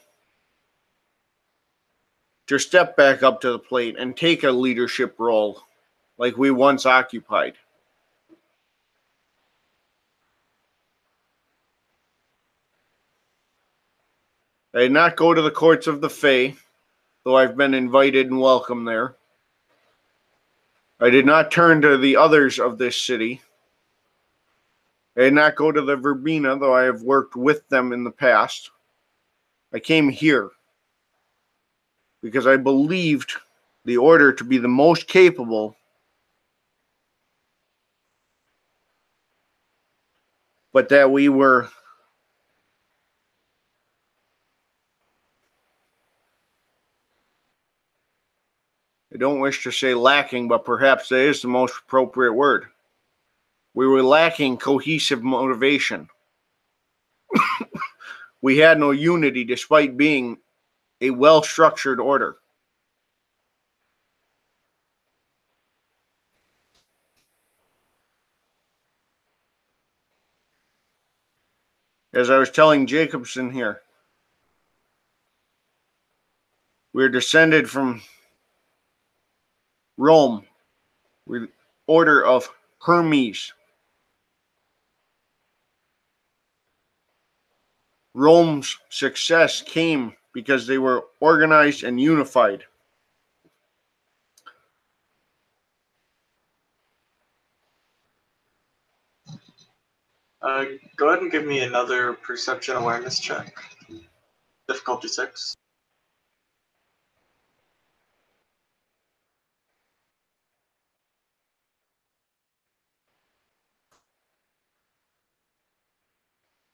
to step back up to the plate and take a leadership role like we once occupied. I did not go to the courts of the Fae, though I've been invited and welcome there. I did not turn to the others of this city. I did not go to the Verbena, though I have worked with them in the past. I came here because I believed the order to be the most capable, but that we were don't wish to say lacking, but perhaps that is the most appropriate word. We were lacking cohesive motivation. We had no unity despite being a well-structured order. As I was telling Jacobson here, we're descended from Rome, we're order of Hermes. Rome's success came because they were organized and unified. Go ahead and give me another perception awareness check. Difficulty 6.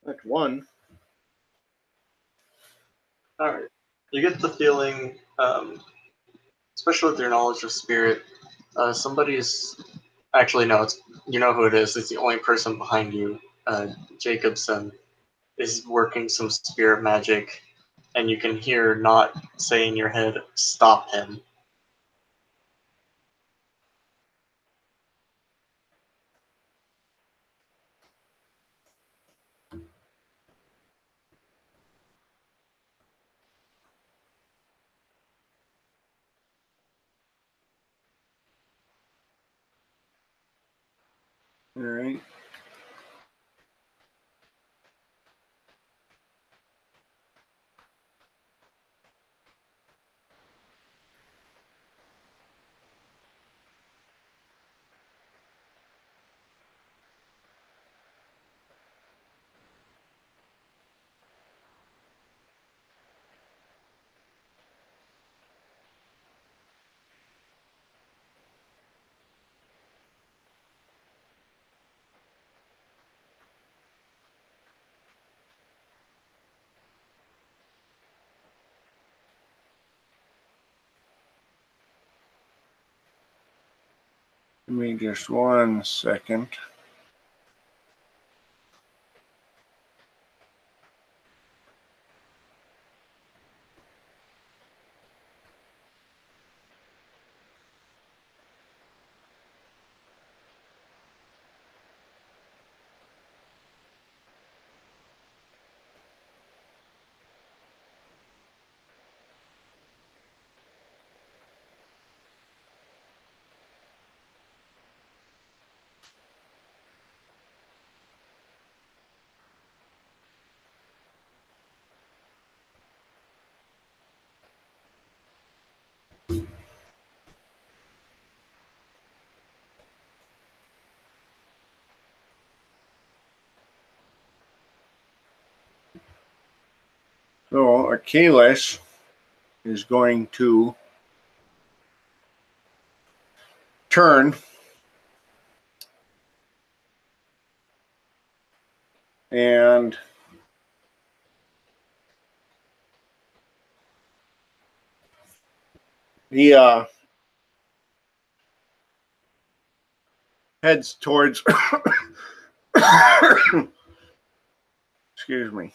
That's one. Alright. You get the feeling, especially with your knowledge of spirit, somebody's actually no, it's you know who it is. It's the only person behind you. Jacobson is working some spirit magic, and you can hear not say in your head, "Stop him." All right. Give me just 1 second. So Achilles is going to turn and he heads towards excuse me.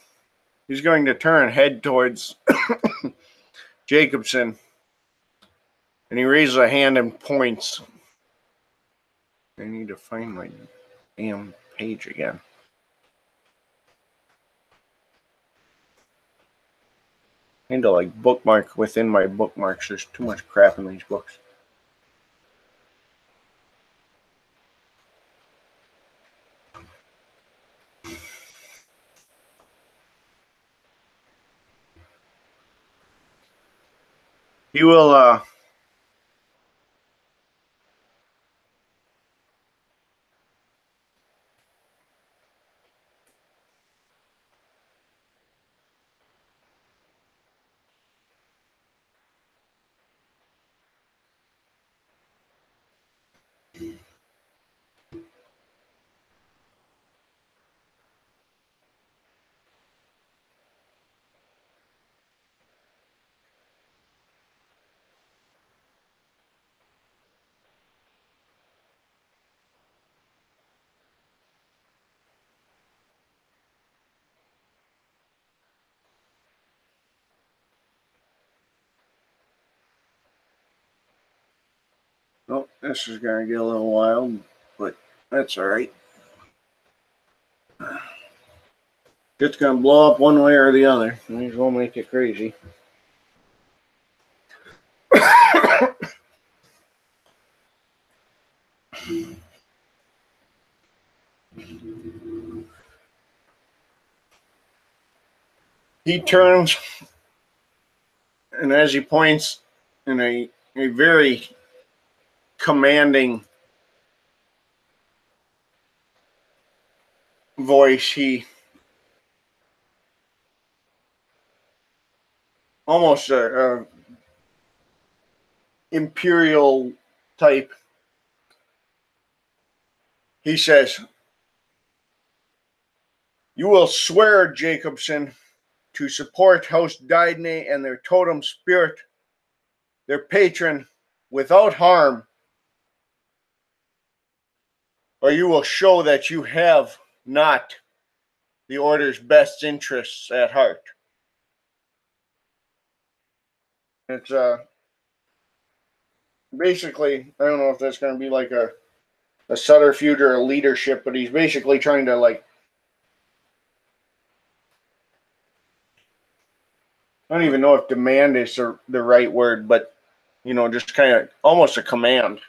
He's going to turn head towards Jacobson, and he raises a hand and points. I need to find my damn page again. I need to like bookmark within my bookmarks. There's too much crap in these books. He will Oh, this is going to get a little wild, but that's all right. It's going to blow up one way or the other. These will make it crazy. He turns, and as he points in a very commanding voice, he almost a imperial type. He says, "You will swear, Jacobson, to support House Didney and their totem spirit, their patron, without harm, or you will show that you have not the Order's best interests at heart." It's basically, I don't know if that's going to be like a subterfuge or a leadership, but he's basically trying to, like, I don't even know if demand is the right word, but, just kind of almost a command.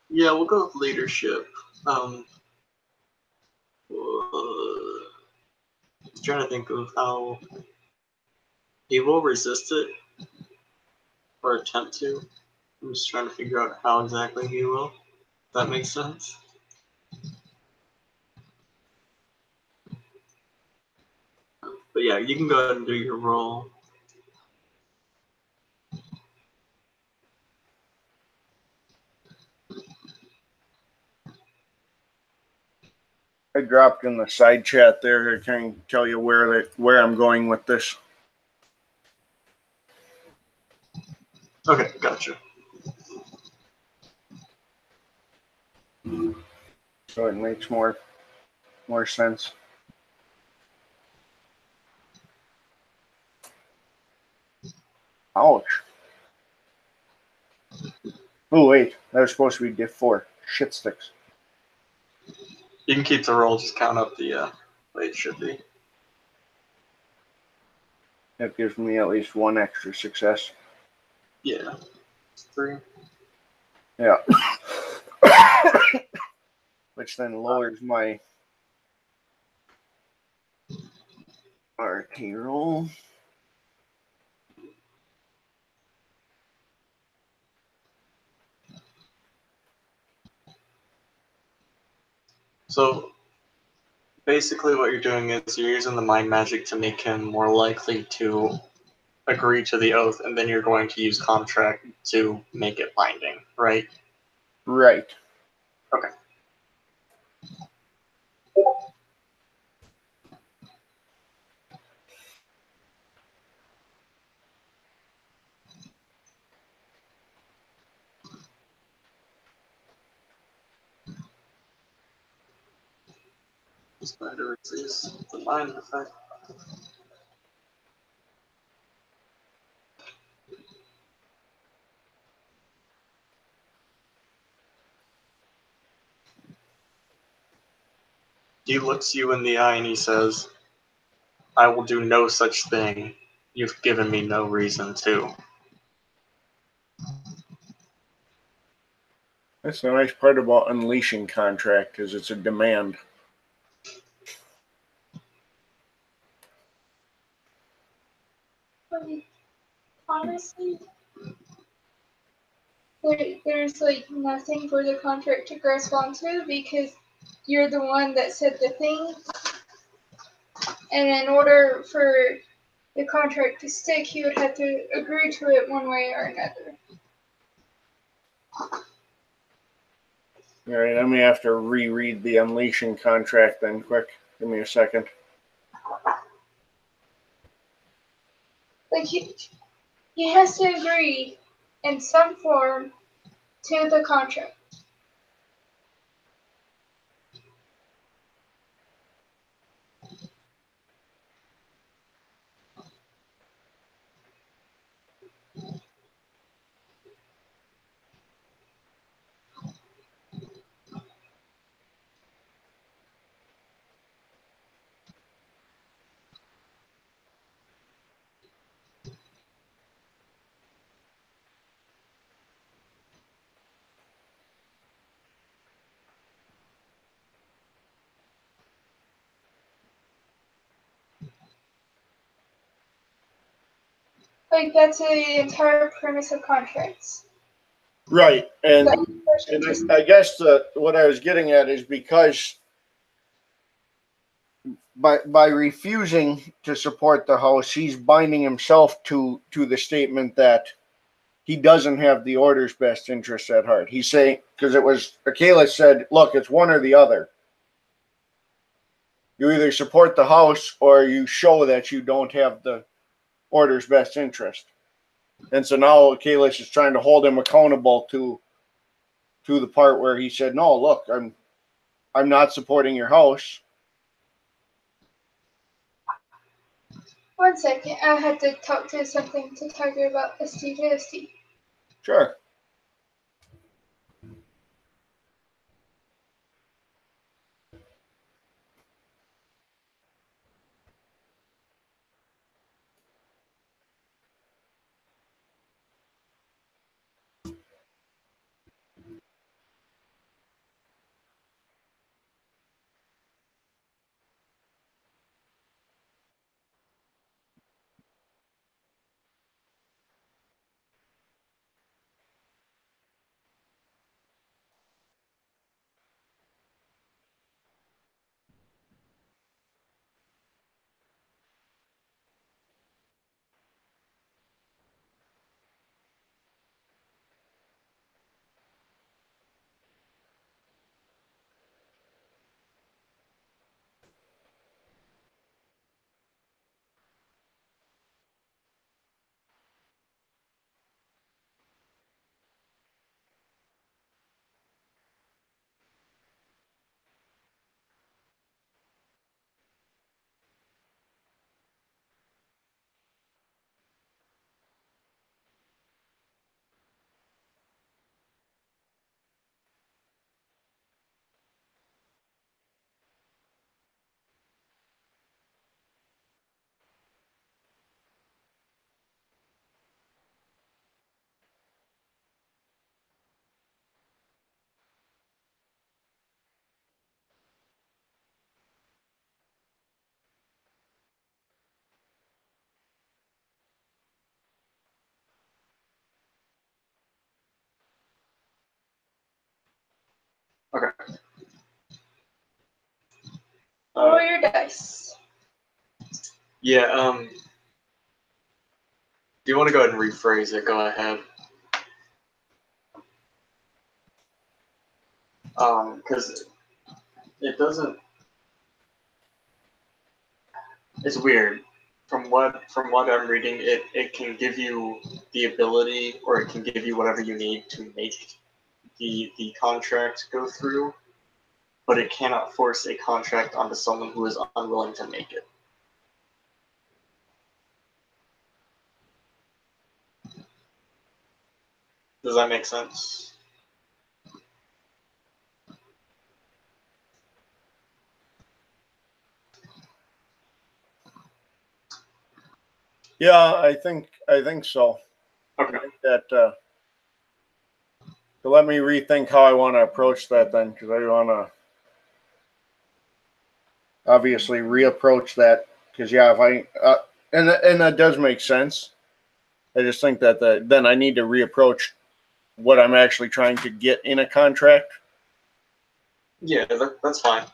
Yeah, we'll go with leadership. Trying to think of how he will resist it or attempt to. I'm just trying to figure out how exactly he will. If that makes sense. But yeah, you can go ahead and do your roll. I dropped in the side chat there to kind of tell you where I'm going with this. Okay, gotcha. So it makes more sense. Ouch. Oh wait, that was supposed to be diff 4. Shit sticks. You can keep the roll, just count up the way it should be. That gives me at least one extra success. Yeah. 3. Yeah. Which then lowers my RT roll. So basically what you're doing is you're using the mind magic to make him more likely to agree to the oath, and then you're going to use contract to make it binding, right? Right. Okay. Just going to resist the mind effect. He looks you in the eye and he says, "I will do no such thing. You've given me no reason to." That's the nice part about unleashing contract, is it's a demand. Honestly, there's like nothing for the contract to grasp onto because you're the one that said the thing, and in order for the contract to stick, you would have to agree to it one way or another. All right, I'm gonna have to reread the unleashing contract then. Quick, give me a second. Like he has to agree in some form to the contract. Like, that's the entire premise of contracts. Right, and But I guess what I was getting at is because by refusing to support the House, he's binding himself to the statement that he doesn't have the order's best interests at heart. He's saying, because it was Akela said, look, it's one or the other. You either support the House or you show that you don't have the order's best interest. And so now Kalish is trying to hold him accountable to the part where he said, no, look, I'm not supporting your house. one second, I had to talk to something to Tiger about STJST. Sure. Okay. Roll your dice. Yeah, do you want to go ahead and rephrase it? Go ahead. Because it doesn't. It's weird. From what I'm reading, it can give you the ability, or it can give you whatever you need to make the contract go through, but it cannot force a contract onto someone who is unwilling to make it. Does that make sense? Yeah, I think so. Okay. That so let me rethink how I want to approach that then, because I want to obviously reapproach that. Because yeah, if I and that does make sense. I just think that then I need to reapproach what I'm actually trying to get in a contract. Yeah, that's fine.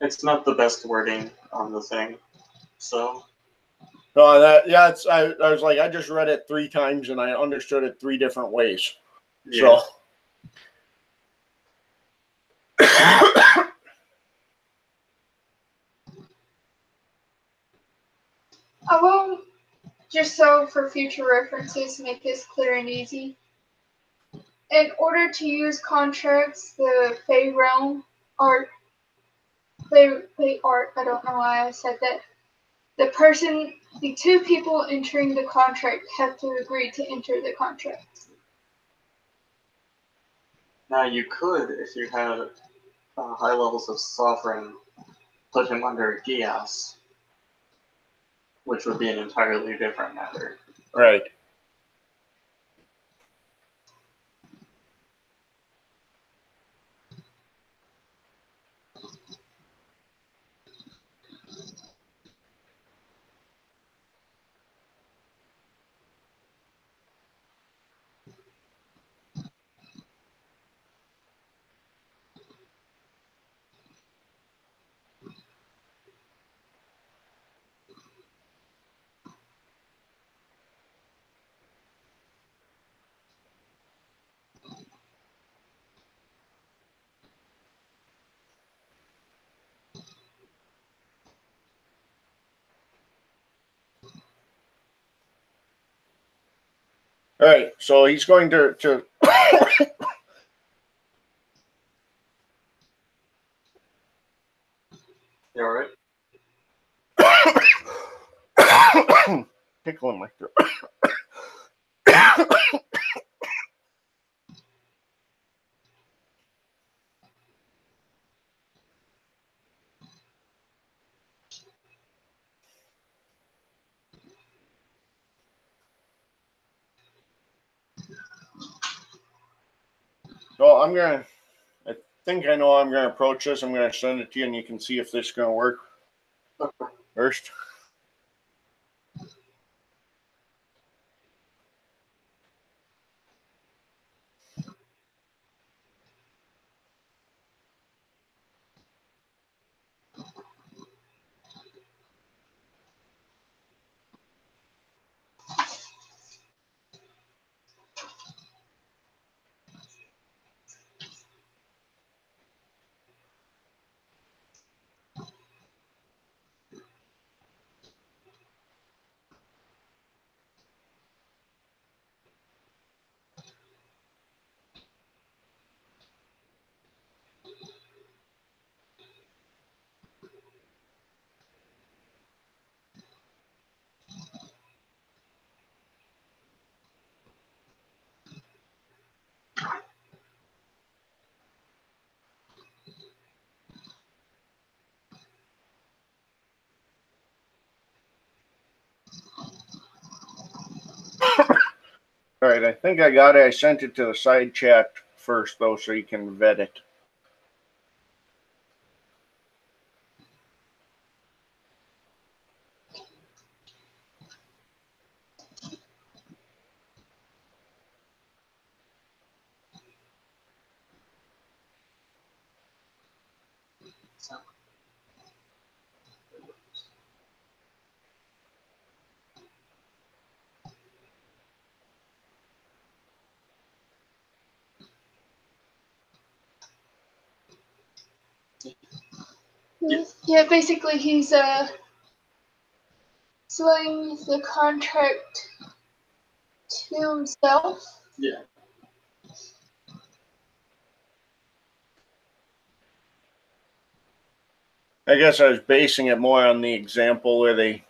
It's not the best wording on the thing, so. No, I was like, I just read it 3 times and I understood it 3 different ways. Yeah. So I will, just so for future references, make this clear and easy. In order to use contracts, the Fey realm art, Fey art, I don't know why I said that. The 2 people entering the contract have to agree to enter the contract. Now you could, if you had high levels of sovereign, put him under a Gias, which would be an entirely different matter. right. All right, so he's going to You alright? tickle in my throat. So I think I know how I'm gonna approach this. I'm gonna send it to you, and you can see if this is gonna work first. All right, I think I got it. I sent it to the side chat first, though, so you can vet it. So, Yeah, basically he's selling the contract to himself. yeah. I guess I was basing it more on the example where they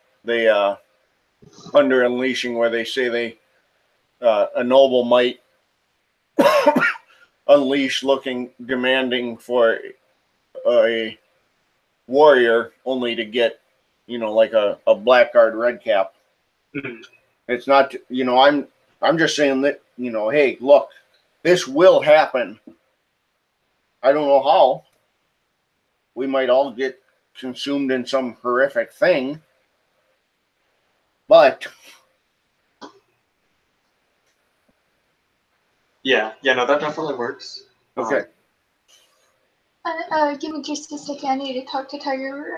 under unleashing, where they say a noble might unleash looking demanding for a warrior only to get, like a blackguard red cap. Mhm. It's not, I'm just saying that, hey, look, this will happen. I don't know how. We might all get consumed in some horrific thing, but Yeah, no, that definitely works. okay. Give me just a second. I need to talk to Tiger.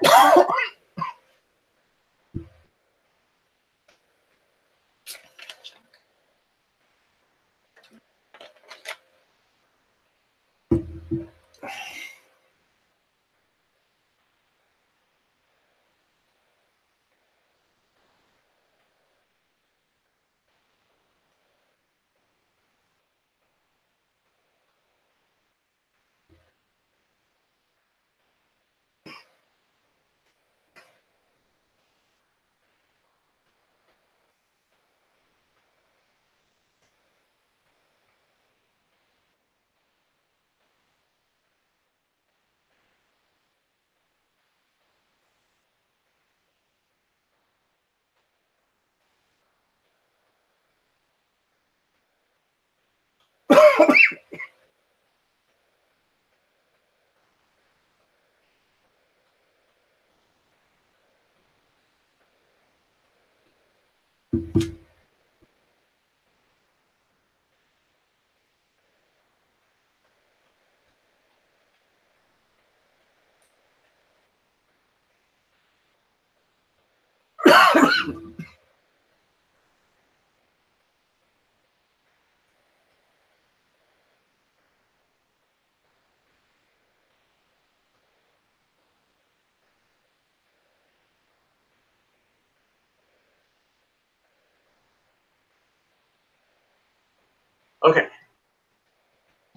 Okay.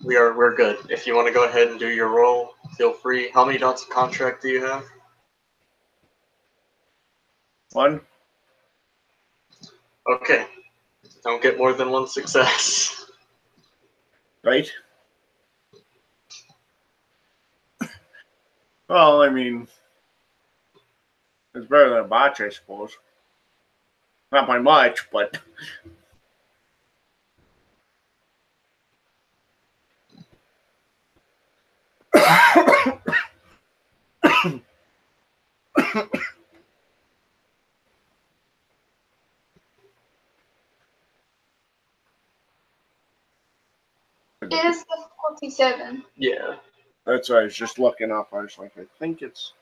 We're good. If you want to go ahead and do your roll, feel free. How many dots of contract do you have? 1. Okay. Don't get more than one success. Right? Well, I mean, it's better than a botch, I suppose. Not by much, but It is difficulty 7. Yeah. that's what I was just looking up. I was like, I think it's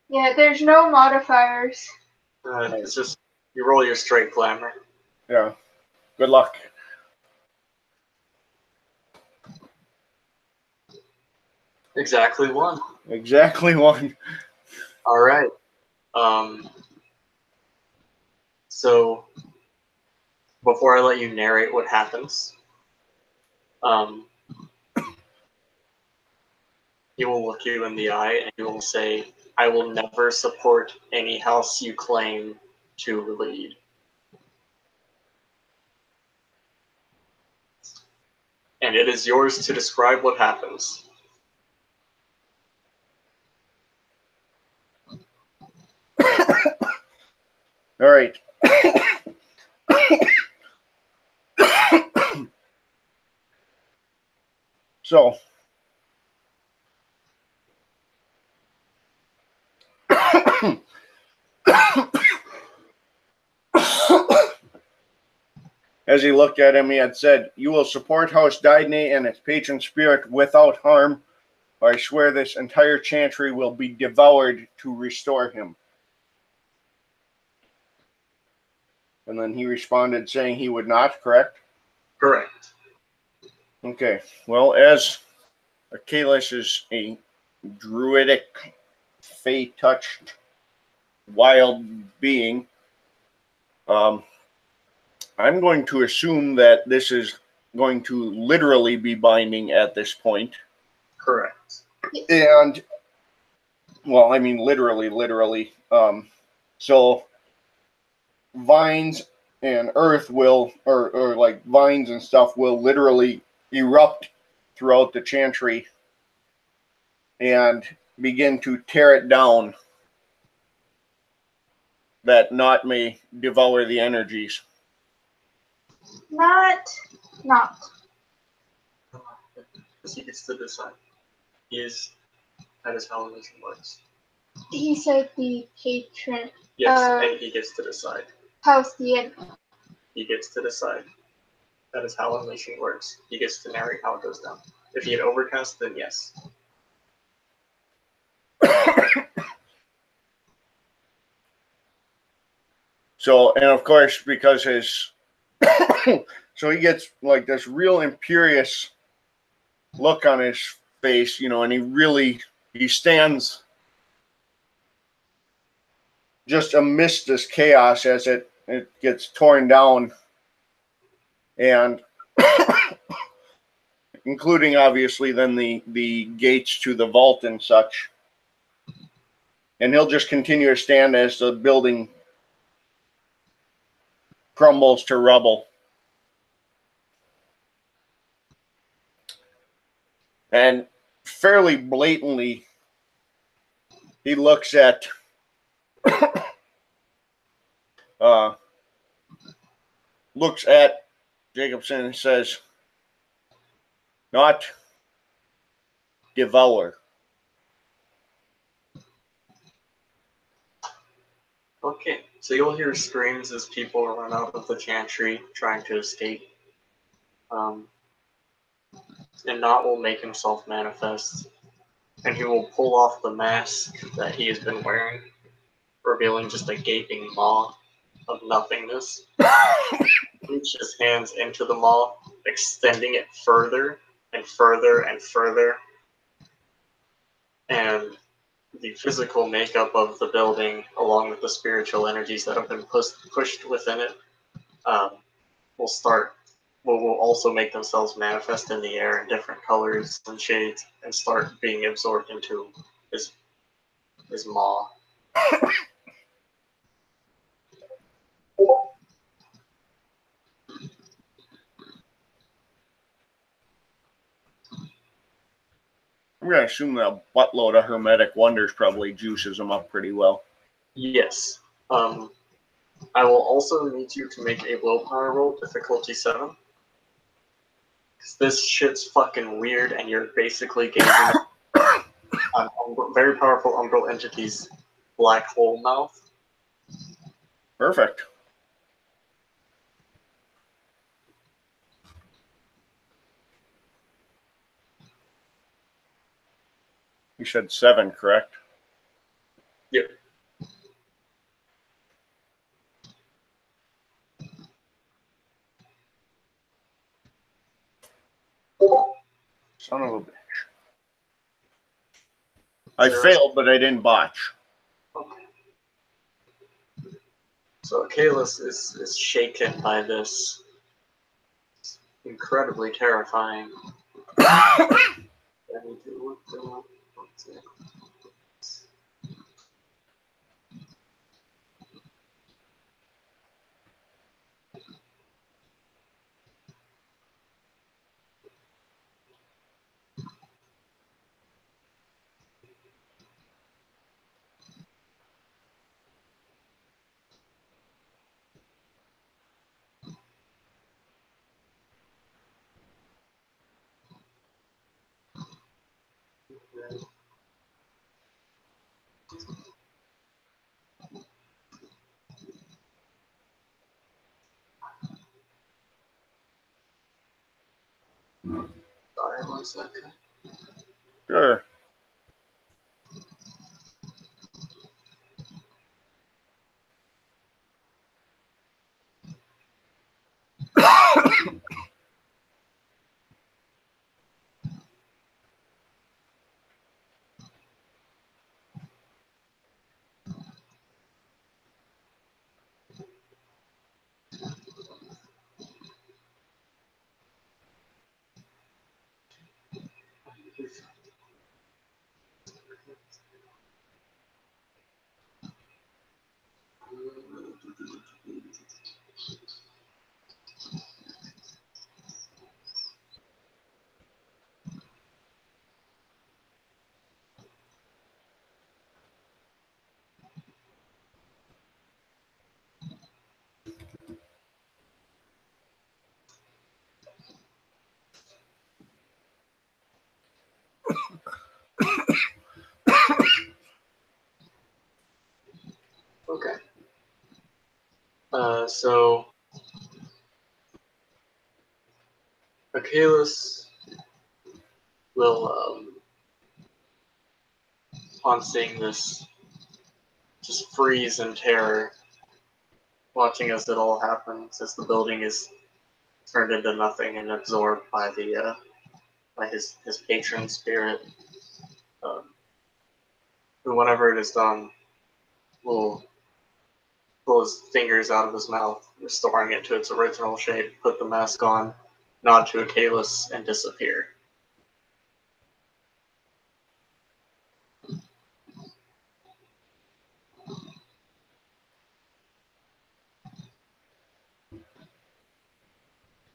Yeah, there's no modifiers. It's just you roll your straight glamour. yeah. Good luck. Exactly 1. Exactly 1. All right. So before I let you narrate what happens, he will look you in the eye and he will say, "I will never support any house you claim to lead." And it is yours to describe what happens. All right. So, as he looked at him, he had said, "You will support House Didney and its patron spirit without harm, or I swear this entire chantry will be devoured to restore him." And then he responded saying he would not, correct? Correct. Okay. Well, as Kalis is a druidic, fey-touched, wild being, I'm going to assume that this is going to literally be binding at this point. Correct. And, well, I mean, literally. So vines and earth will, or like vines and stuff will literally erupt throughout the chantry and begin to tear it down, that naught may devour the energies. Not. Because he gets to decide. That is how religion works. He said the patron. Yes, and he gets to decide. House the end. He gets to decide. That is how unleashing works. He gets to narrate how it goes down. If he had overcast, then yes. So, and of course, because his, so he gets like this real imperious look on his face, and he stands just amidst this chaos as it gets torn down, and including obviously then the gates to the vault and such. And he'll just continue to stand as the building crumbles to rubble. And fairly blatantly, he looks at Jacobson and says, "Not devour." Okay, so you'll hear screams as people run out of the chantry trying to escape. And Not will make himself manifest, and he will pull off the mask that he has been wearing, revealing just a gaping maw of nothingness. Reach his hands into the maw, extending it further and further and further. And the physical makeup of the building, along with the spiritual energies that have been pushed within it, will start will also make themselves manifest in the air in different colors and shades and start being absorbed into his maw. I'm going to assume that a buttload of Hermetic Wonders probably juices them up pretty well. Yes. I will also need you to make a willpower roll, difficulty 7. Because this shit's fucking weird, and you're basically gazing on very powerful umbral entities' black hole mouth. Perfect. You said 7, correct? Yep. Son of a bitch. I failed, but I didn't botch. Okay. So Kalis is shaken by this incredibly terrifying. I need to look them up. Sorry, 1 second. Sure. Okay. So Achilles will, upon seeing this, just freeze in terror, watching as it all happens, as the building is turned into nothing and absorbed by the by his patron spirit. Who, whenever it is done, will pull his fingers out of his mouth, restoring it to its original shape, put the mask on, nod to Achilles, and disappear.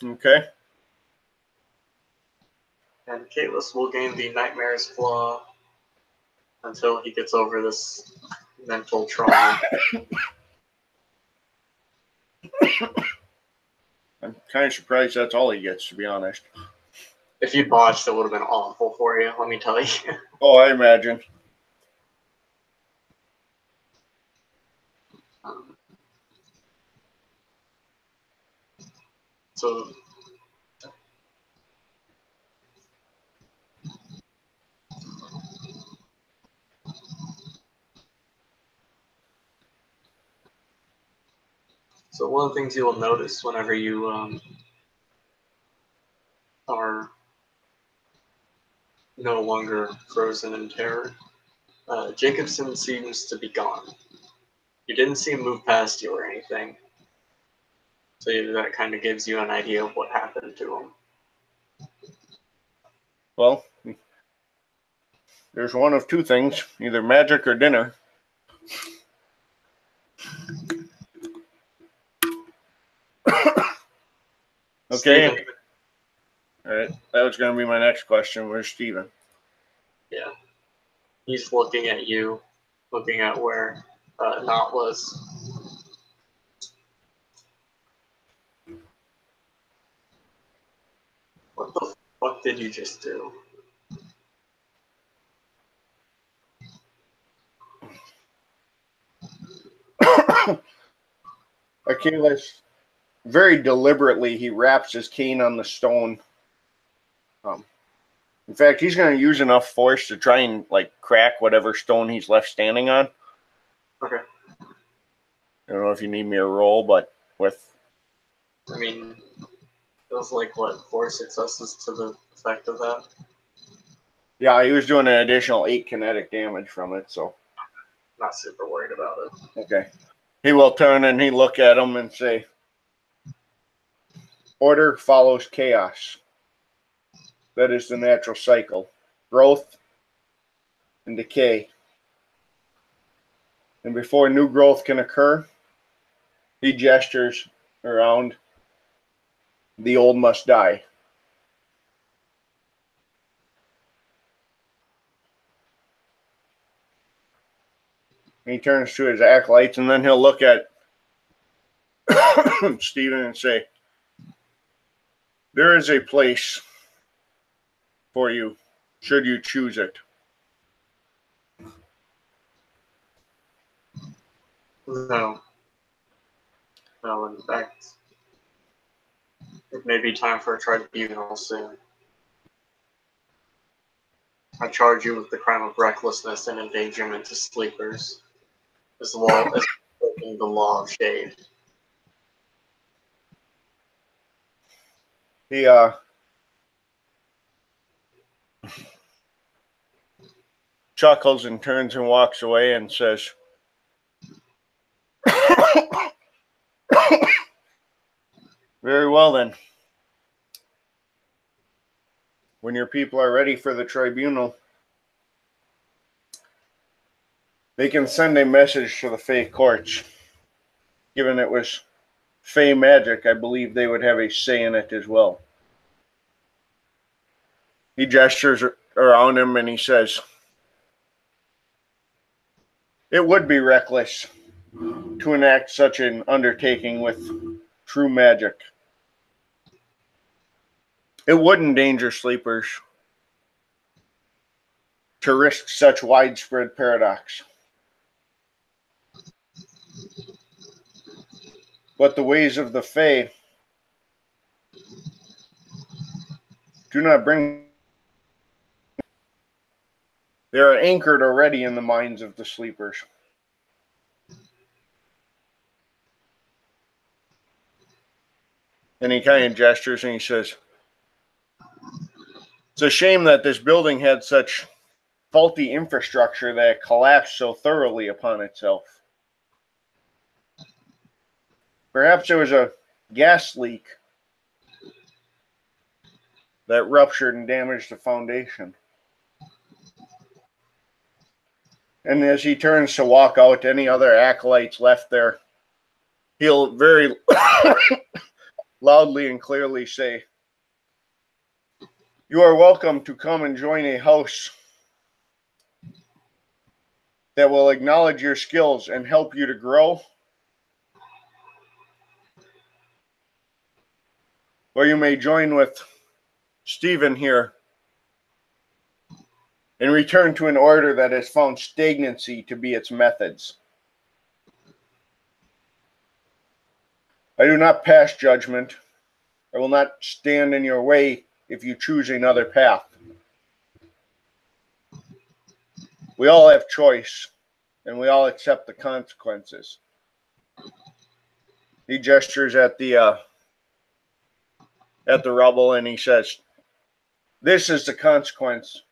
Okay. And Achilles will gain the Nightmare's Flaw until he gets over this mental trauma. I'm kind of surprised that's all he gets, to be honest. If you botched, it would have been awful for you, let me tell you. Oh, I imagine. So one of the things you will notice whenever you are no longer frozen in terror, Jacobson seems to be gone. You didn't see him move past you or anything, So that kind of gives you an idea of what happened to him. Well, there's one of two things, either magic or dinner. Okay. Steven. All right. That was going to be my next question. Where's Steven? Yeah. He's looking at you, looking at where Knot was. What the fuck did you just do? Achilles, very deliberately, he wraps his cane on the stone. In fact, he's going to use enough force to try and like crack whatever stone he's left standing on. Okay. I don't know if you need me to roll, but with... I mean, it was like, what, 4 successes to the effect of that? Yeah, he was doing an additional 8 kinetic damage from it, so... Not super worried about it. Okay. He will turn and he look at him and say, order follows chaos. That is the natural cycle. Growth and decay. And before new growth can occur, he gestures around, the old must die. And he turns to his acolytes and then he'll look at Stephen and say, there is a place for you, should you choose it. No. No, in fact, it may be time for a tribunal soon. I charge you with the crime of recklessness and endangerment to sleepers, as well as breaking the law of shade. He chuckles and turns and walks away and says, very well then. When your people are ready for the tribunal, they can send a message to the Fey courts. Given it was Fey magic, I believe they would have a say in it as well. He gestures around him and he says, it would be reckless to enact such an undertaking with true magic. It would endanger sleepers to risk such widespread paradox. But the ways of the Fae do not bring... They are anchored already in the minds of the sleepers. And he kind of gestures and he says, it's a shame that this building had such faulty infrastructure that it collapsed so thoroughly upon itself. Perhaps there was a gas leak that ruptured and damaged the foundation. And as he turns to walk out, any other acolytes left there, he'll very loudly and clearly say, you are welcome to come and join a house that will acknowledge your skills and help you to grow. Or you may join with Stephen here and return to an order that has found stagnancy to be its methods. I do not pass judgment. I will not stand in your way if you choose another path. We all have choice, and we all accept the consequences. He gestures at the rubble and he says, this is the consequence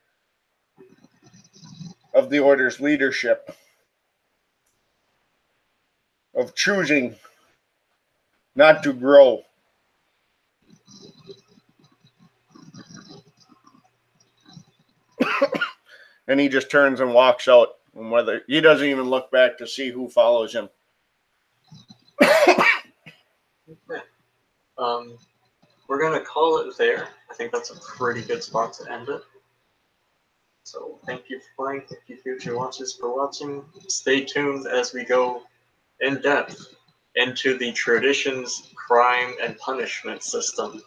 of the order's leadership, of choosing not to grow. And he just turns and walks out. And whether he doesn't even look back to see who follows him. Okay. We're gonna call it there. I think that's a pretty good spot to end it. So thank you for playing. Thank you, future watchers, for watching. Stay tuned as we go in depth into the traditions, crime, and punishment system